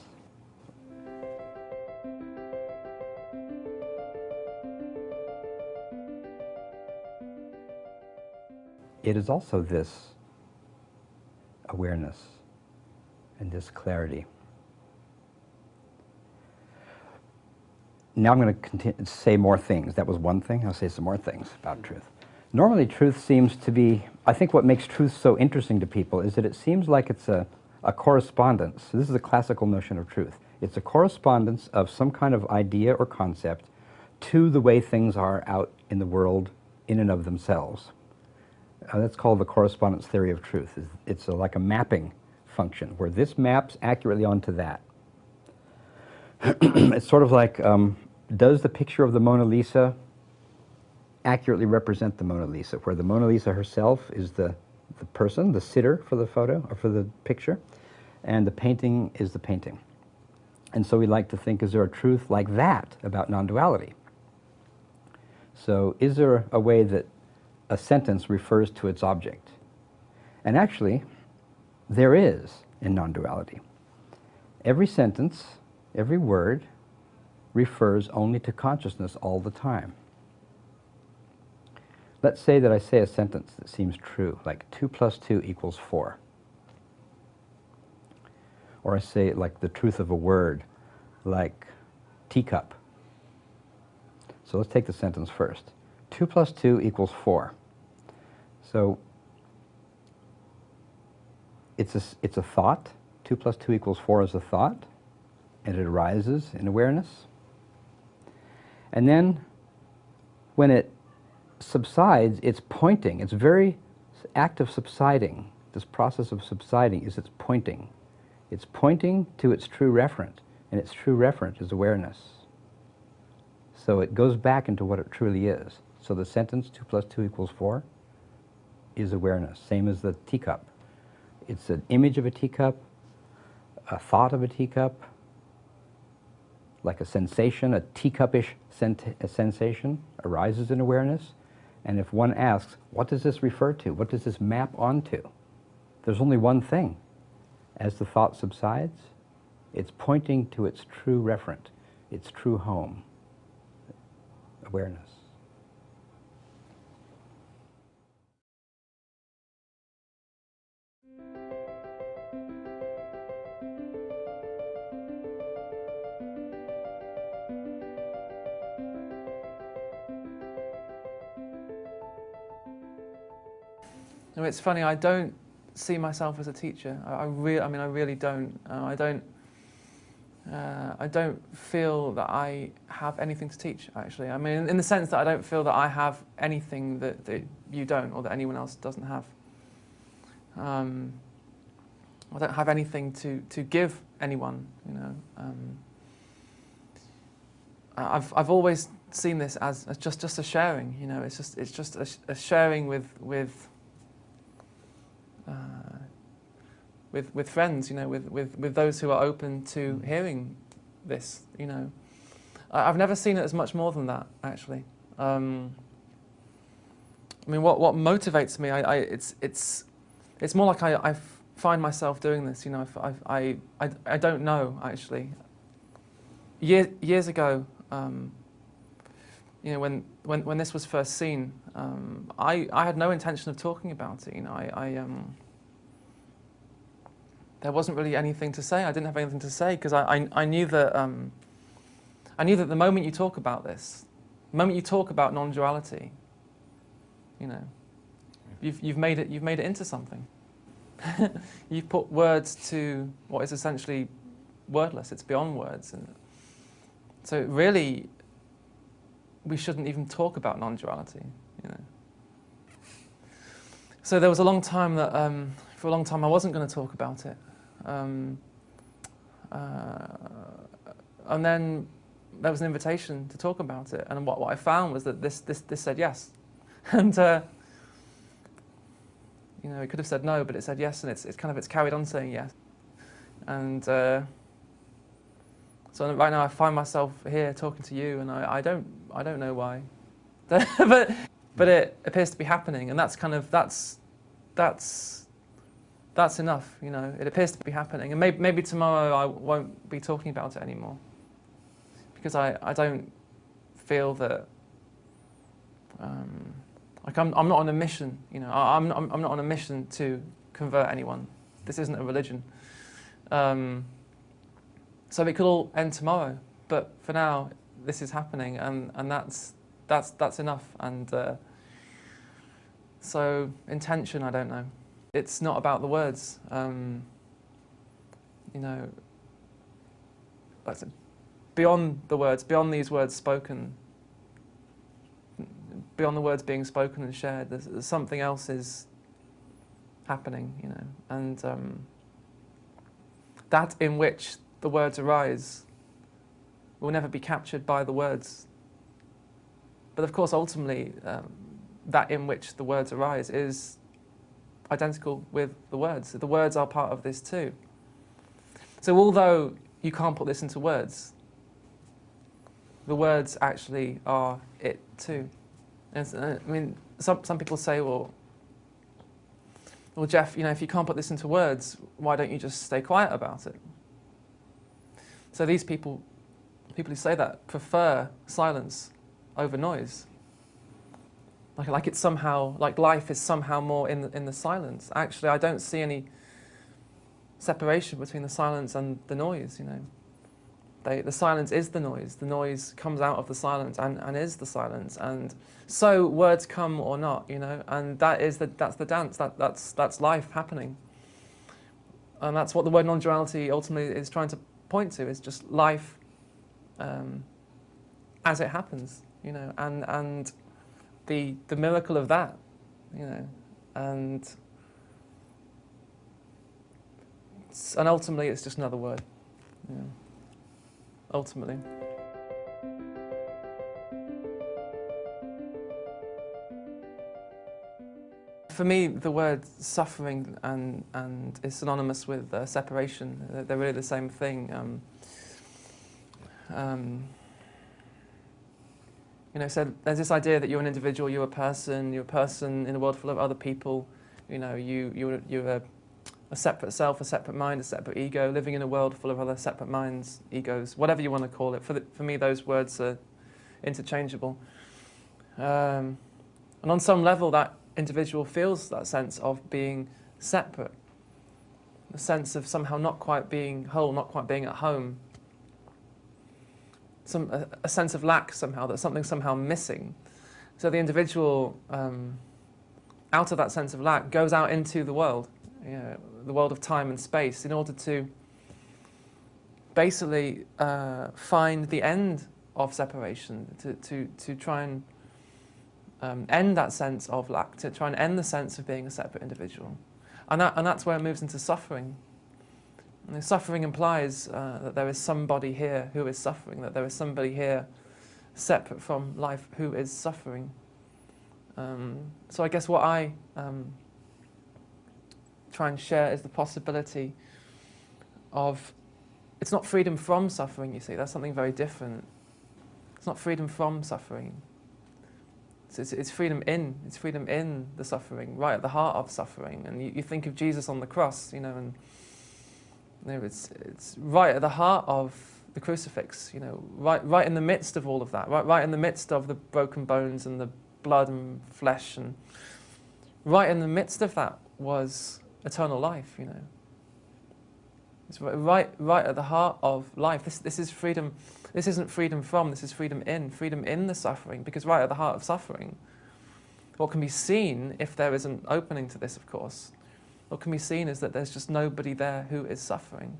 It is also this awareness and this clarity. Now I'm going to say more things. That was one thing. I'll say some more things about truth. Normally truth seems to be, I think what makes truth so interesting to people is that it seems like it's a correspondence. This is a classical notion of truth. It's a correspondence of some kind of idea or concept to the way things are out in the world in and of themselves. That's called the correspondence theory of truth. It's like a mapping function where this maps accurately onto that. It's sort of like, does the picture of the Mona Lisa accurately represent the Mona Lisa, where the Mona Lisa herself is the person, the sitter for the photo, or for the picture, and the painting is the painting. And so we like to think, is there a truth like that about non-duality? So is there a way that a sentence refers to its object? And actually, there is in non-duality. Every sentence Every word refers only to consciousness all the time. Let's say that I say a sentence that seems true, like 2 plus 2 equals 4. Or I say like the truth of a word, like teacup. So let's take the sentence first. 2 plus 2 equals 4. So it's a thought. 2 plus 2 equals 4 is a thought, and it arises in awareness. And then when it subsides, it's pointing. Its very act of subsiding, this process of subsiding, is its pointing. It's pointing to its true referent, and its true referent is awareness. So it goes back into what it truly is. So the sentence 2 plus 2 equals 4 is awareness, same as the teacup. It's an image of a teacup, a thought of a teacup, like a sensation, a teacupish sensation arises in awareness. And if one asks, what does this refer to? What does this map onto? There's only one thing. As the thought subsides, it's pointing to its true referent, its true home, awareness. No, it's funny. I don't see myself as a teacher. I really don't. I don't feel that I have anything to teach. Actually, I mean, in the sense that I don't feel that I have anything that you don't, or that anyone else doesn't have. I don't have anything to give anyone. You know, I've always seen this as just a sharing. You know, it's just a sharing with friends, you know, with those who are open to hearing this, you know. I've never seen it as much more than that, actually. I mean, what motivates me, it's more like I find myself doing this, you know. I don't know, actually. Years ago, you know, when this was first seen, I had no intention of talking about it, you know. There wasn't really anything to say. I didn't have anything to say because I knew that the moment you talk about this, the moment you talk about non-duality, you know, you've made it into something. You've put words to what is essentially wordless. It's beyond words, and so really, we shouldn't even talk about non-duality, you know. So there was a long time that for a long time I wasn't going to talk about it. And then there was an invitation to talk about it, and what I found was that this said yes, and you know, it could have said no, but it said yes, and it's carried on saying yes, and so right now I find myself here talking to you, and I don't know why, but it appears to be happening, and that's enough, you know. It appears to be happening, and maybe tomorrow I won't be talking about it anymore, because I don't feel that like I'm not on a mission, you know. I'm not on a mission to convert anyone. This isn't a religion, so it could all end tomorrow. But for now, this is happening, and that's enough. And so intention, I don't know. It's not about the words, you know. Like I said, beyond the words, beyond these words spoken, beyond the words being spoken and shared, there's something else is happening, you know, and that in which the words arise will never be captured by the words. But of course, ultimately, that in which the words arise is identical with the words. The words are part of this too. So although you can't put this into words, the words actually are it too. And I mean, some people say, well, Jeff, you know, if you can't put this into words, why don't you just stay quiet about it? So these people who say that, prefer silence over noise. Like it's somehow, like life is somehow more in the silence. Actually, I don't see any separation between the silence and the noise, you know. The silence is the noise. The noise comes out of the silence and is the silence. And so words come or not, you know, and that's the dance. That's life happening. And that's what the word non-duality ultimately is trying to point to, is just life as it happens, you know, and the miracle of that, you know, and ultimately it's just another word, you know, ultimately. For me, the word suffering and is synonymous with separation. They're really the same thing. You know, so there's this idea that you're an individual, you're a person in a world full of other people. You know, you're a separate self, a separate mind, a separate ego, living in a world full of other separate minds, egos, whatever you want to call it. For me, those words are interchangeable. And on some level, that individual feels that sense of being separate, the sense of somehow not quite being whole, not quite being at home. A sense of lack somehow, that something's somehow missing. So the individual, out of that sense of lack, goes out into the world, you know, the world of time and space, in order to basically find the end of separation, to try and end that sense of lack, to try and end the sense of being a separate individual. And that's where it moves into suffering. And suffering implies that there is somebody here who is suffering, that there is somebody here separate from life who is suffering. So I guess what I try and share is the possibility of, it's not freedom from suffering, you see, that's something very different. It's not freedom from suffering. It's freedom in the suffering, right at the heart of suffering. And you think of Jesus on the cross, you know, and you know, it's right at the heart of the crucifix, you know, right in the midst of all of that, right in the midst of the broken bones and the blood and flesh, and right in the midst of that was eternal life, you know. It's right at the heart of life. This is freedom. This isn't freedom from, this is freedom in the suffering, because right at the heart of suffering, what can be seen, if there is an opening to this, of course, what can be seen is that there's just nobody there who is suffering.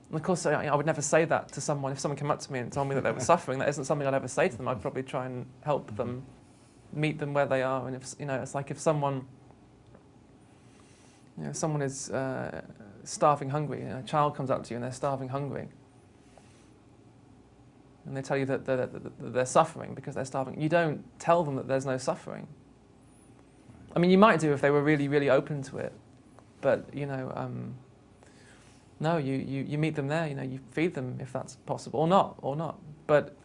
And of course, I would never say that to someone. If someone came up to me and told me that they were suffering, that isn't something I'd ever say to them. I'd probably try and help them, meet them where they are. And if, you know, it's like if someone, you know, someone is starving hungry, you know, a child comes up to you and they're starving hungry, and they tell you that they're suffering because they're starving. You don't tell them that there's no suffering. I mean, you might do if they were really, really open to it, but you know, no, you meet them there. You know, you feed them if that's possible, or not. But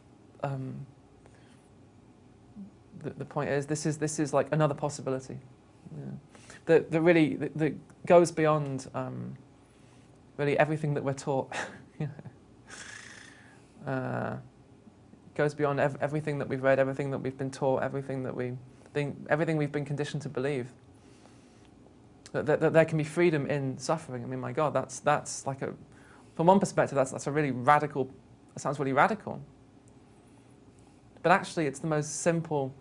the point is, this is like another possibility, yeah, that really that goes beyond really everything that we're taught. You know, goes beyond everything that we've read, everything that we've been taught, everything we've been conditioned to believe. That there can be freedom in suffering. I mean, my God, that's like a, from one perspective, that's a really radical. That sounds really radical. But actually, it's the most simple,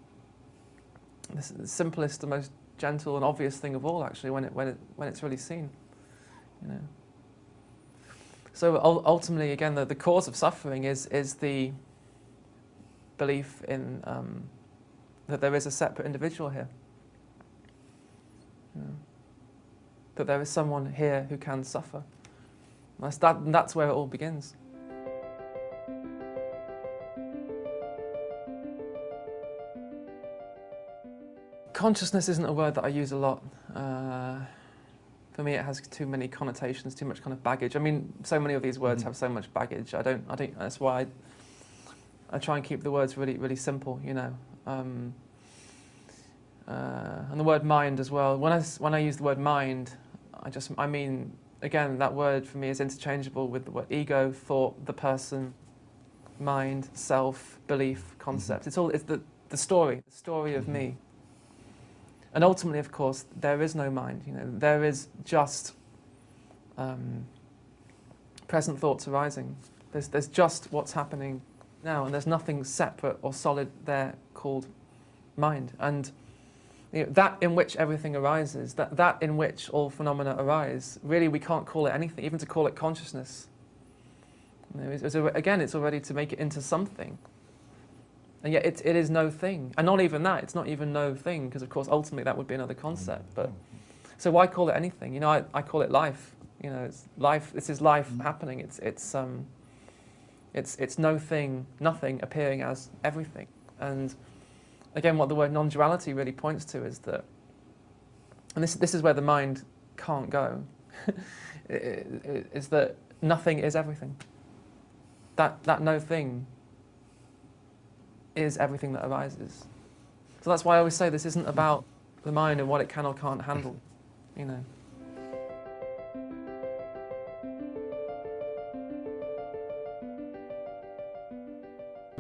the simplest, the most gentle and obvious thing of all. Actually, when it's really seen, you know. So ultimately, again, the cause of suffering is the belief in that there is a separate individual here. You know, that there is someone here who can suffer. That's where it all begins. Consciousness isn't a word that I use a lot. For me, it has too many connotations, too much kind of baggage. I mean, so many of these words have so much baggage. I don't. That's why I try and keep the words really, really simple. You know, and the word mind as well. When I use the word mind, I mean again, that word for me is interchangeable with the word ego, thought, the person, mind, self, belief, concept. It's the story of me. And ultimately, of course, there is no mind. There is just present thoughts arising. There's just what's happening now, and there's nothing separate or solid there called mind. And that in which everything arises, that in which all phenomena arise, really we can't call it anything, even to call it consciousness. Again, it's already to make it into something. And yet it is no thing. And not even that, it's not even no thing, because of course ultimately that would be another concept. But so why call it anything? I call it life. It's life. This is life happening. It's no thing, nothing appearing as everything. And again, what the word non-duality really points to is that, and this is where the mind can't go, is that nothing is everything. That no thing is everything that arises. So that's why I always say this isn't about the mind and what it can or can't handle,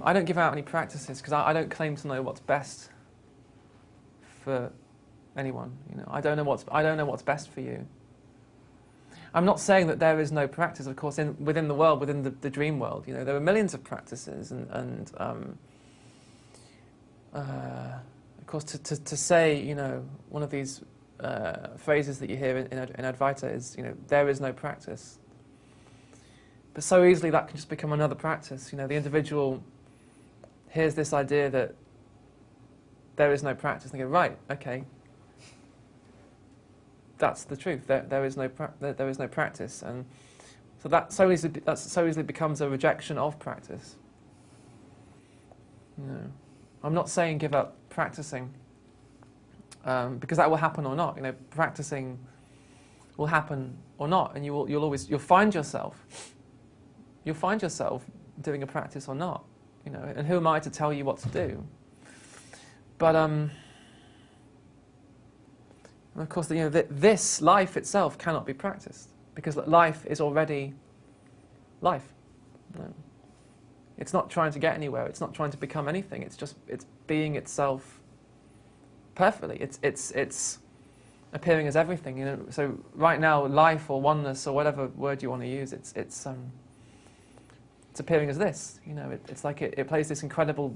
I don't give out any practices because I don't claim to know what's best for anyone. I don't know what's best for you. I'm not saying that there is no practice. Of course, within the world, within the dream world, there are millions of practices, and of course, to say, one of these phrases that you hear in Advaita is, there is no practice. But so easily that can just become another practice. The individual hears this idea that there is no practice, and they go, right, okay, that's the truth. There is no practice, and so that so easily becomes a rejection of practice. I'm not saying give up practicing, because that will happen or not. Practicing will happen or not, and you'll find yourself doing a practice or not. And who am I to tell you what to do? But of course, this life itself cannot be practiced, because life is already life. It's not trying to get anywhere. It's not trying to become anything. It's being itself perfectly. It's appearing as everything. So right now, life or oneness or whatever word you want to use, it's appearing as this. It's like it plays this incredible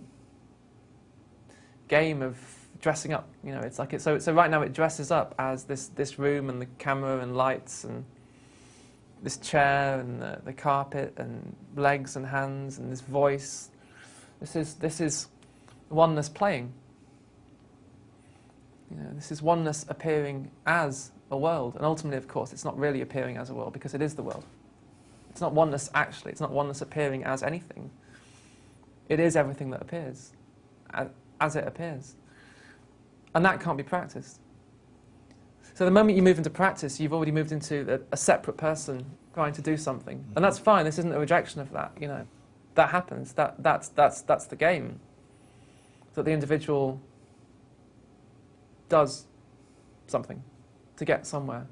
game of dressing up. It's like so right now it dresses up as this room and the camera and lights and this chair and the carpet and legs and hands and this voice. This is oneness playing. This is oneness appearing as a world, and ultimately, of course, it's not really appearing as a world because it is the world. It's not oneness actually. It's not oneness appearing as anything. It is everything that appears, as it appears. And that can't be practiced. So the moment you move into practice, you've already moved into a separate person trying to do something. And that's fine. This isn't a rejection of that. That happens. That's the game. That the individual does something to get somewhere.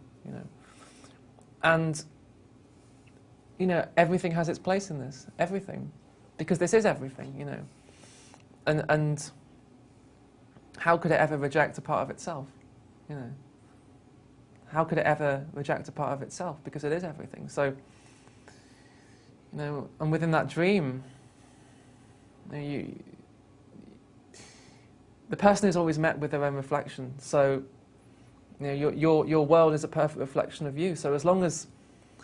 And everything has its place in this. Everything, because this is everything. And how could it ever reject a part of itself? How could it ever reject a part of itself? Because it is everything. So, and within that dream, the person is always met with their own reflection. So, your world is a perfect reflection of you. So as long as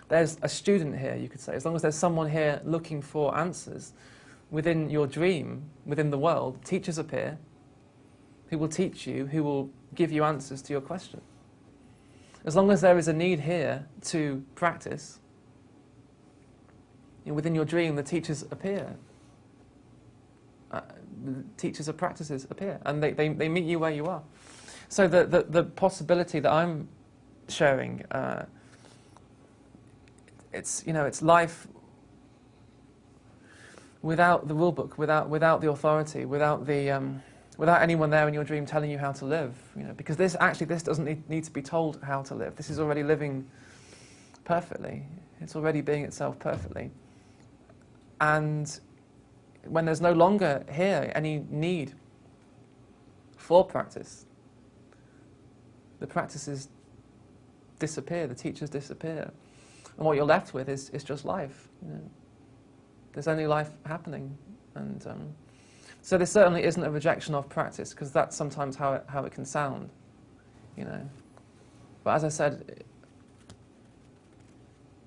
there's a student here, you could say, as long as there's someone here looking for answers, within your dream, within the world, teachers appear who will teach you, who will give you answers to your question. As long as there is a need here to practice, within your dream the teachers appear. The teachers of practices appear, and they meet you where you are. So the possibility that I'm sharing, it's life without the rule book, without the authority, without anyone there in your dream telling you how to live, because this doesn't need to be told how to live. This is already living perfectly. It's already being itself perfectly. And when there's no longer here any need for practice, the practices disappear, the teachers disappear. And what you're left with is just life. You know? There's only life happening. And so this certainly isn't a rejection of practice, because that's sometimes how it can sound. You know. But as I said,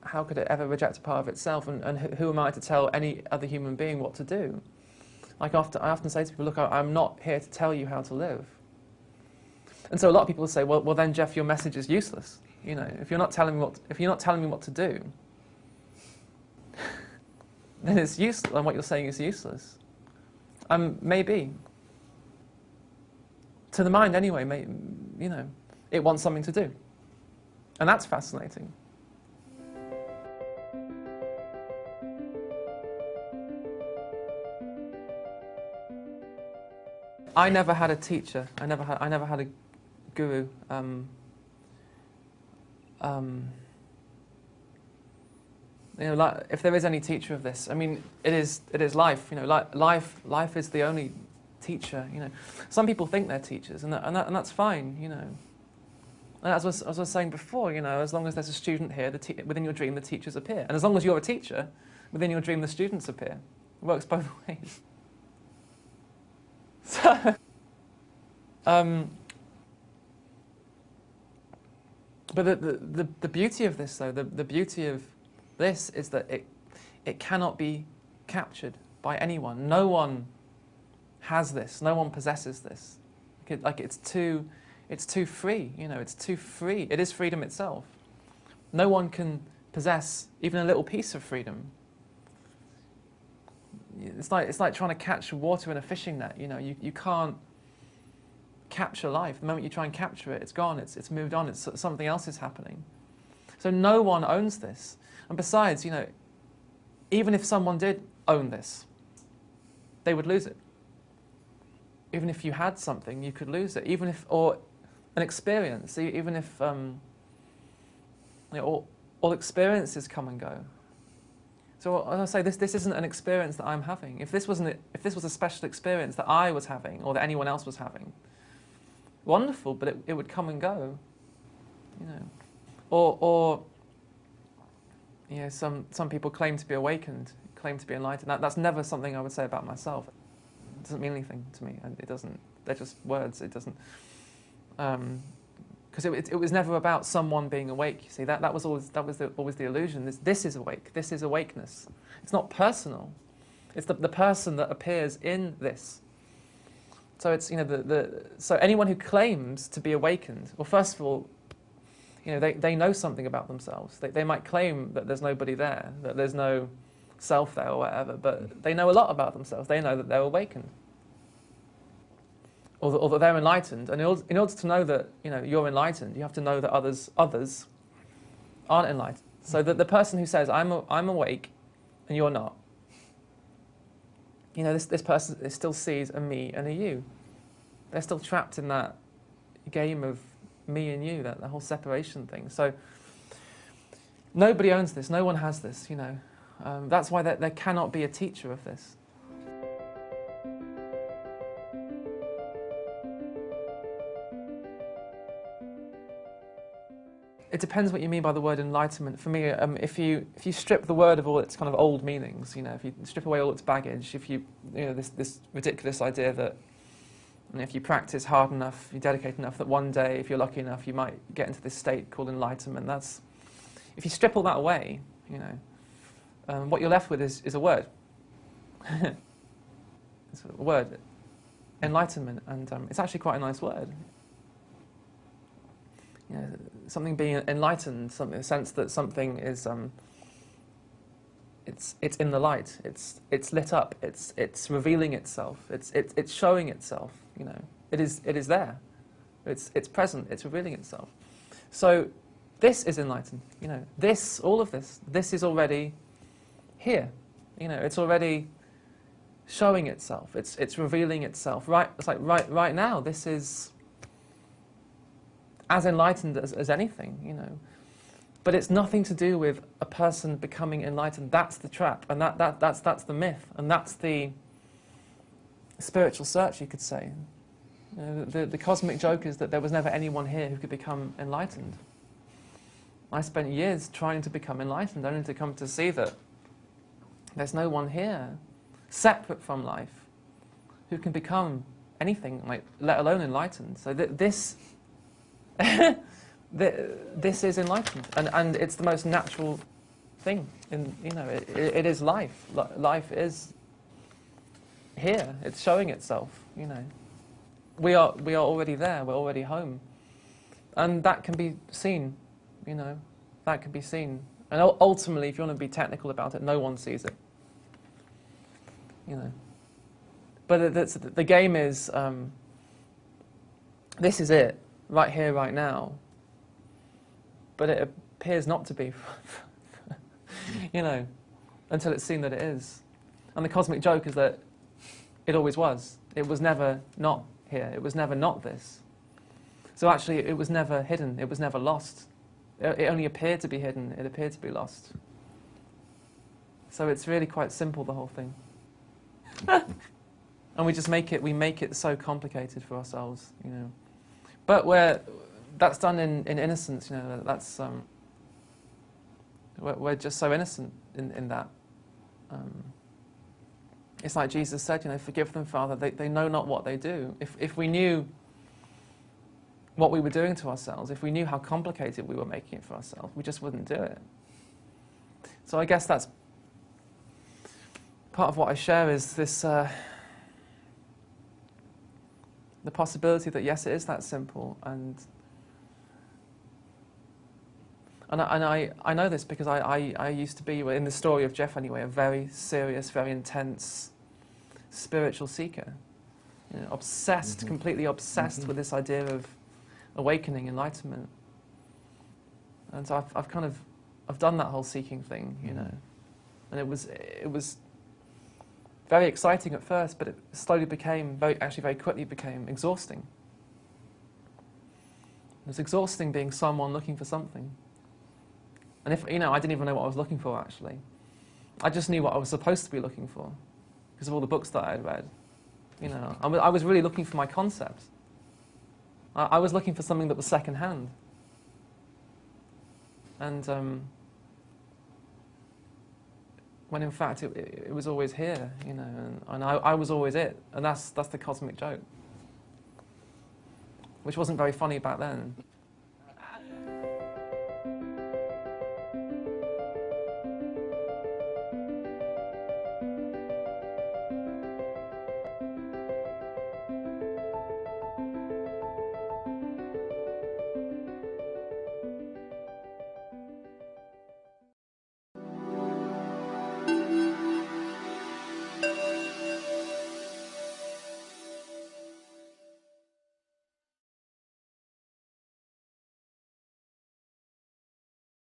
how could it ever reject a part of itself? And who am I to tell any other human being what to do? Like I often say to people, look, I'm not here to tell you how to live. And so a lot of people say, well then, Jeff, your message is useless. You know, if you're not telling me what to do, then it's useless. And what you're saying is useless. Maybe. To the mind, anyway. You know, it wants something to do, and that's fascinating. I never had a teacher. I never had a guru. You know, like, if there is any teacher of this, I mean, it is life. You know, life is the only teacher. You know, some people think they're teachers, and that's fine. You know, and as I was saying before, you know, as long as there's a student here, within your dream the teachers appear, and as long as you're a teacher, within your dream the students appear. It works both ways. So, but the beauty of this, though, the beauty of this is that it cannot be captured by anyone. No one has this. No one possesses this. Like it's too free. You know, it's too free. It is freedom itself. No one can possess even a little piece of freedom. It's like trying to catch water in a fishing net. You know, you can't capture life. The moment you try and capture it, it's gone. It's moved on. It's something else is happening. So no one owns this. And besides, you know, even if someone did own this, they would lose it. Even if you had something, you could lose it. Even if, or an experience, even if, you know, all experiences come and go. So as I say, this isn't an experience that I'm having. If this was a special experience that I was having or that anyone else was having, wonderful, but it would come and go, you know. Or you know, some people claim to be awakened, claim to be enlightened. That's never something I would say about myself. It doesn't mean anything to me. It doesn't. They're just words. It doesn't. Because it was never about someone being awake. You see, that was always the illusion. This is awake. This is awakeness. It's not personal. It's the person that appears in this. So it's, you know, so anyone who claims to be awakened, well, first of all, you know, they know something about themselves. They might claim that there's nobody there, that there's no self there or whatever, but they know a lot about themselves. They know that they're awakened, or that they're enlightened. And in order to know that, you know, you're enlightened, you have to know that others aren't enlightened. So that the person who says I'm awake and you're not, you know, this person still sees a me and a you. They're still trapped in that game of me and you, that the whole separation thing. So nobody owns this. No one has this. You know, that's why there cannot be a teacher of this. It depends what you mean by the word enlightenment. For me, if you strip the word of all its kind of old meanings, you know, if you strip away all its baggage, if you know, this ridiculous idea that, and if you practice hard enough, you dedicate enough, that one day, if you're lucky enough, you might get into this state called enlightenment. That's, if you strip all that away, you know, what you're left with is a word. It's a word, enlightenment, and it's actually quite a nice word. You know, something being enlightened, the sense that something is, it's in the light, it's lit up, it's revealing itself, it's showing itself. You know, it is there, it's present, it's revealing itself. So this is enlightened. You know, all of this is already here. You know, it's already showing itself. It's revealing itself. Right, it's like right now. This is as enlightened as anything. You know, But it's nothing to do with a person becoming enlightened. That's the trap, and that's the myth, and that's the spiritual search, you could say. You know, the cosmic joke is that there was never anyone here who could become enlightened. I spent years trying to become enlightened, only to come to see that there's no one here, separate from life, who can become anything, like, let alone enlightened. So this this is enlightened, and it's the most natural thing. It is life. Life is here. It's showing itself. We are already there. We're already home, and that can be seen. That can be seen. And ultimately, if you want to be technical about it, no one sees it. But the game is, this is it, right here, right now. But it appears not to be, until it's seen that it is. And the cosmic joke is that it always was. It was never not here. It was never not this. So actually, it was never hidden. It was never lost. It only appeared to be hidden. It appeared to be lost. So it's really quite simple, the whole thing. And we just make it so complicated for ourselves, But that's done in innocence, that's we're just so innocent in that. It's like Jesus said, forgive them, Father, they know not what they do. If we knew what we were doing to ourselves, if we knew how complicated we were making it for ourselves, we just wouldn't do it. So I guess that's part of what I share, is this the possibility that yes, it is that simple, and I know this because I used to be, in the story of Jeff anyway, a very serious, very intense spiritual seeker, obsessed, completely obsessed with this idea of awakening, enlightenment. And so I've done that whole seeking thing, and it was very exciting at first, but it slowly became, very quickly became exhausting. It was exhausting being someone looking for something. And I didn't even know what I was looking for, actually. I just knew what I was supposed to be looking for because of all the books that I had read. I was really looking for my concept. I was looking for something that was second-hand. And when in fact it was always here, and I was always it, and that's the cosmic joke, which wasn't very funny back then.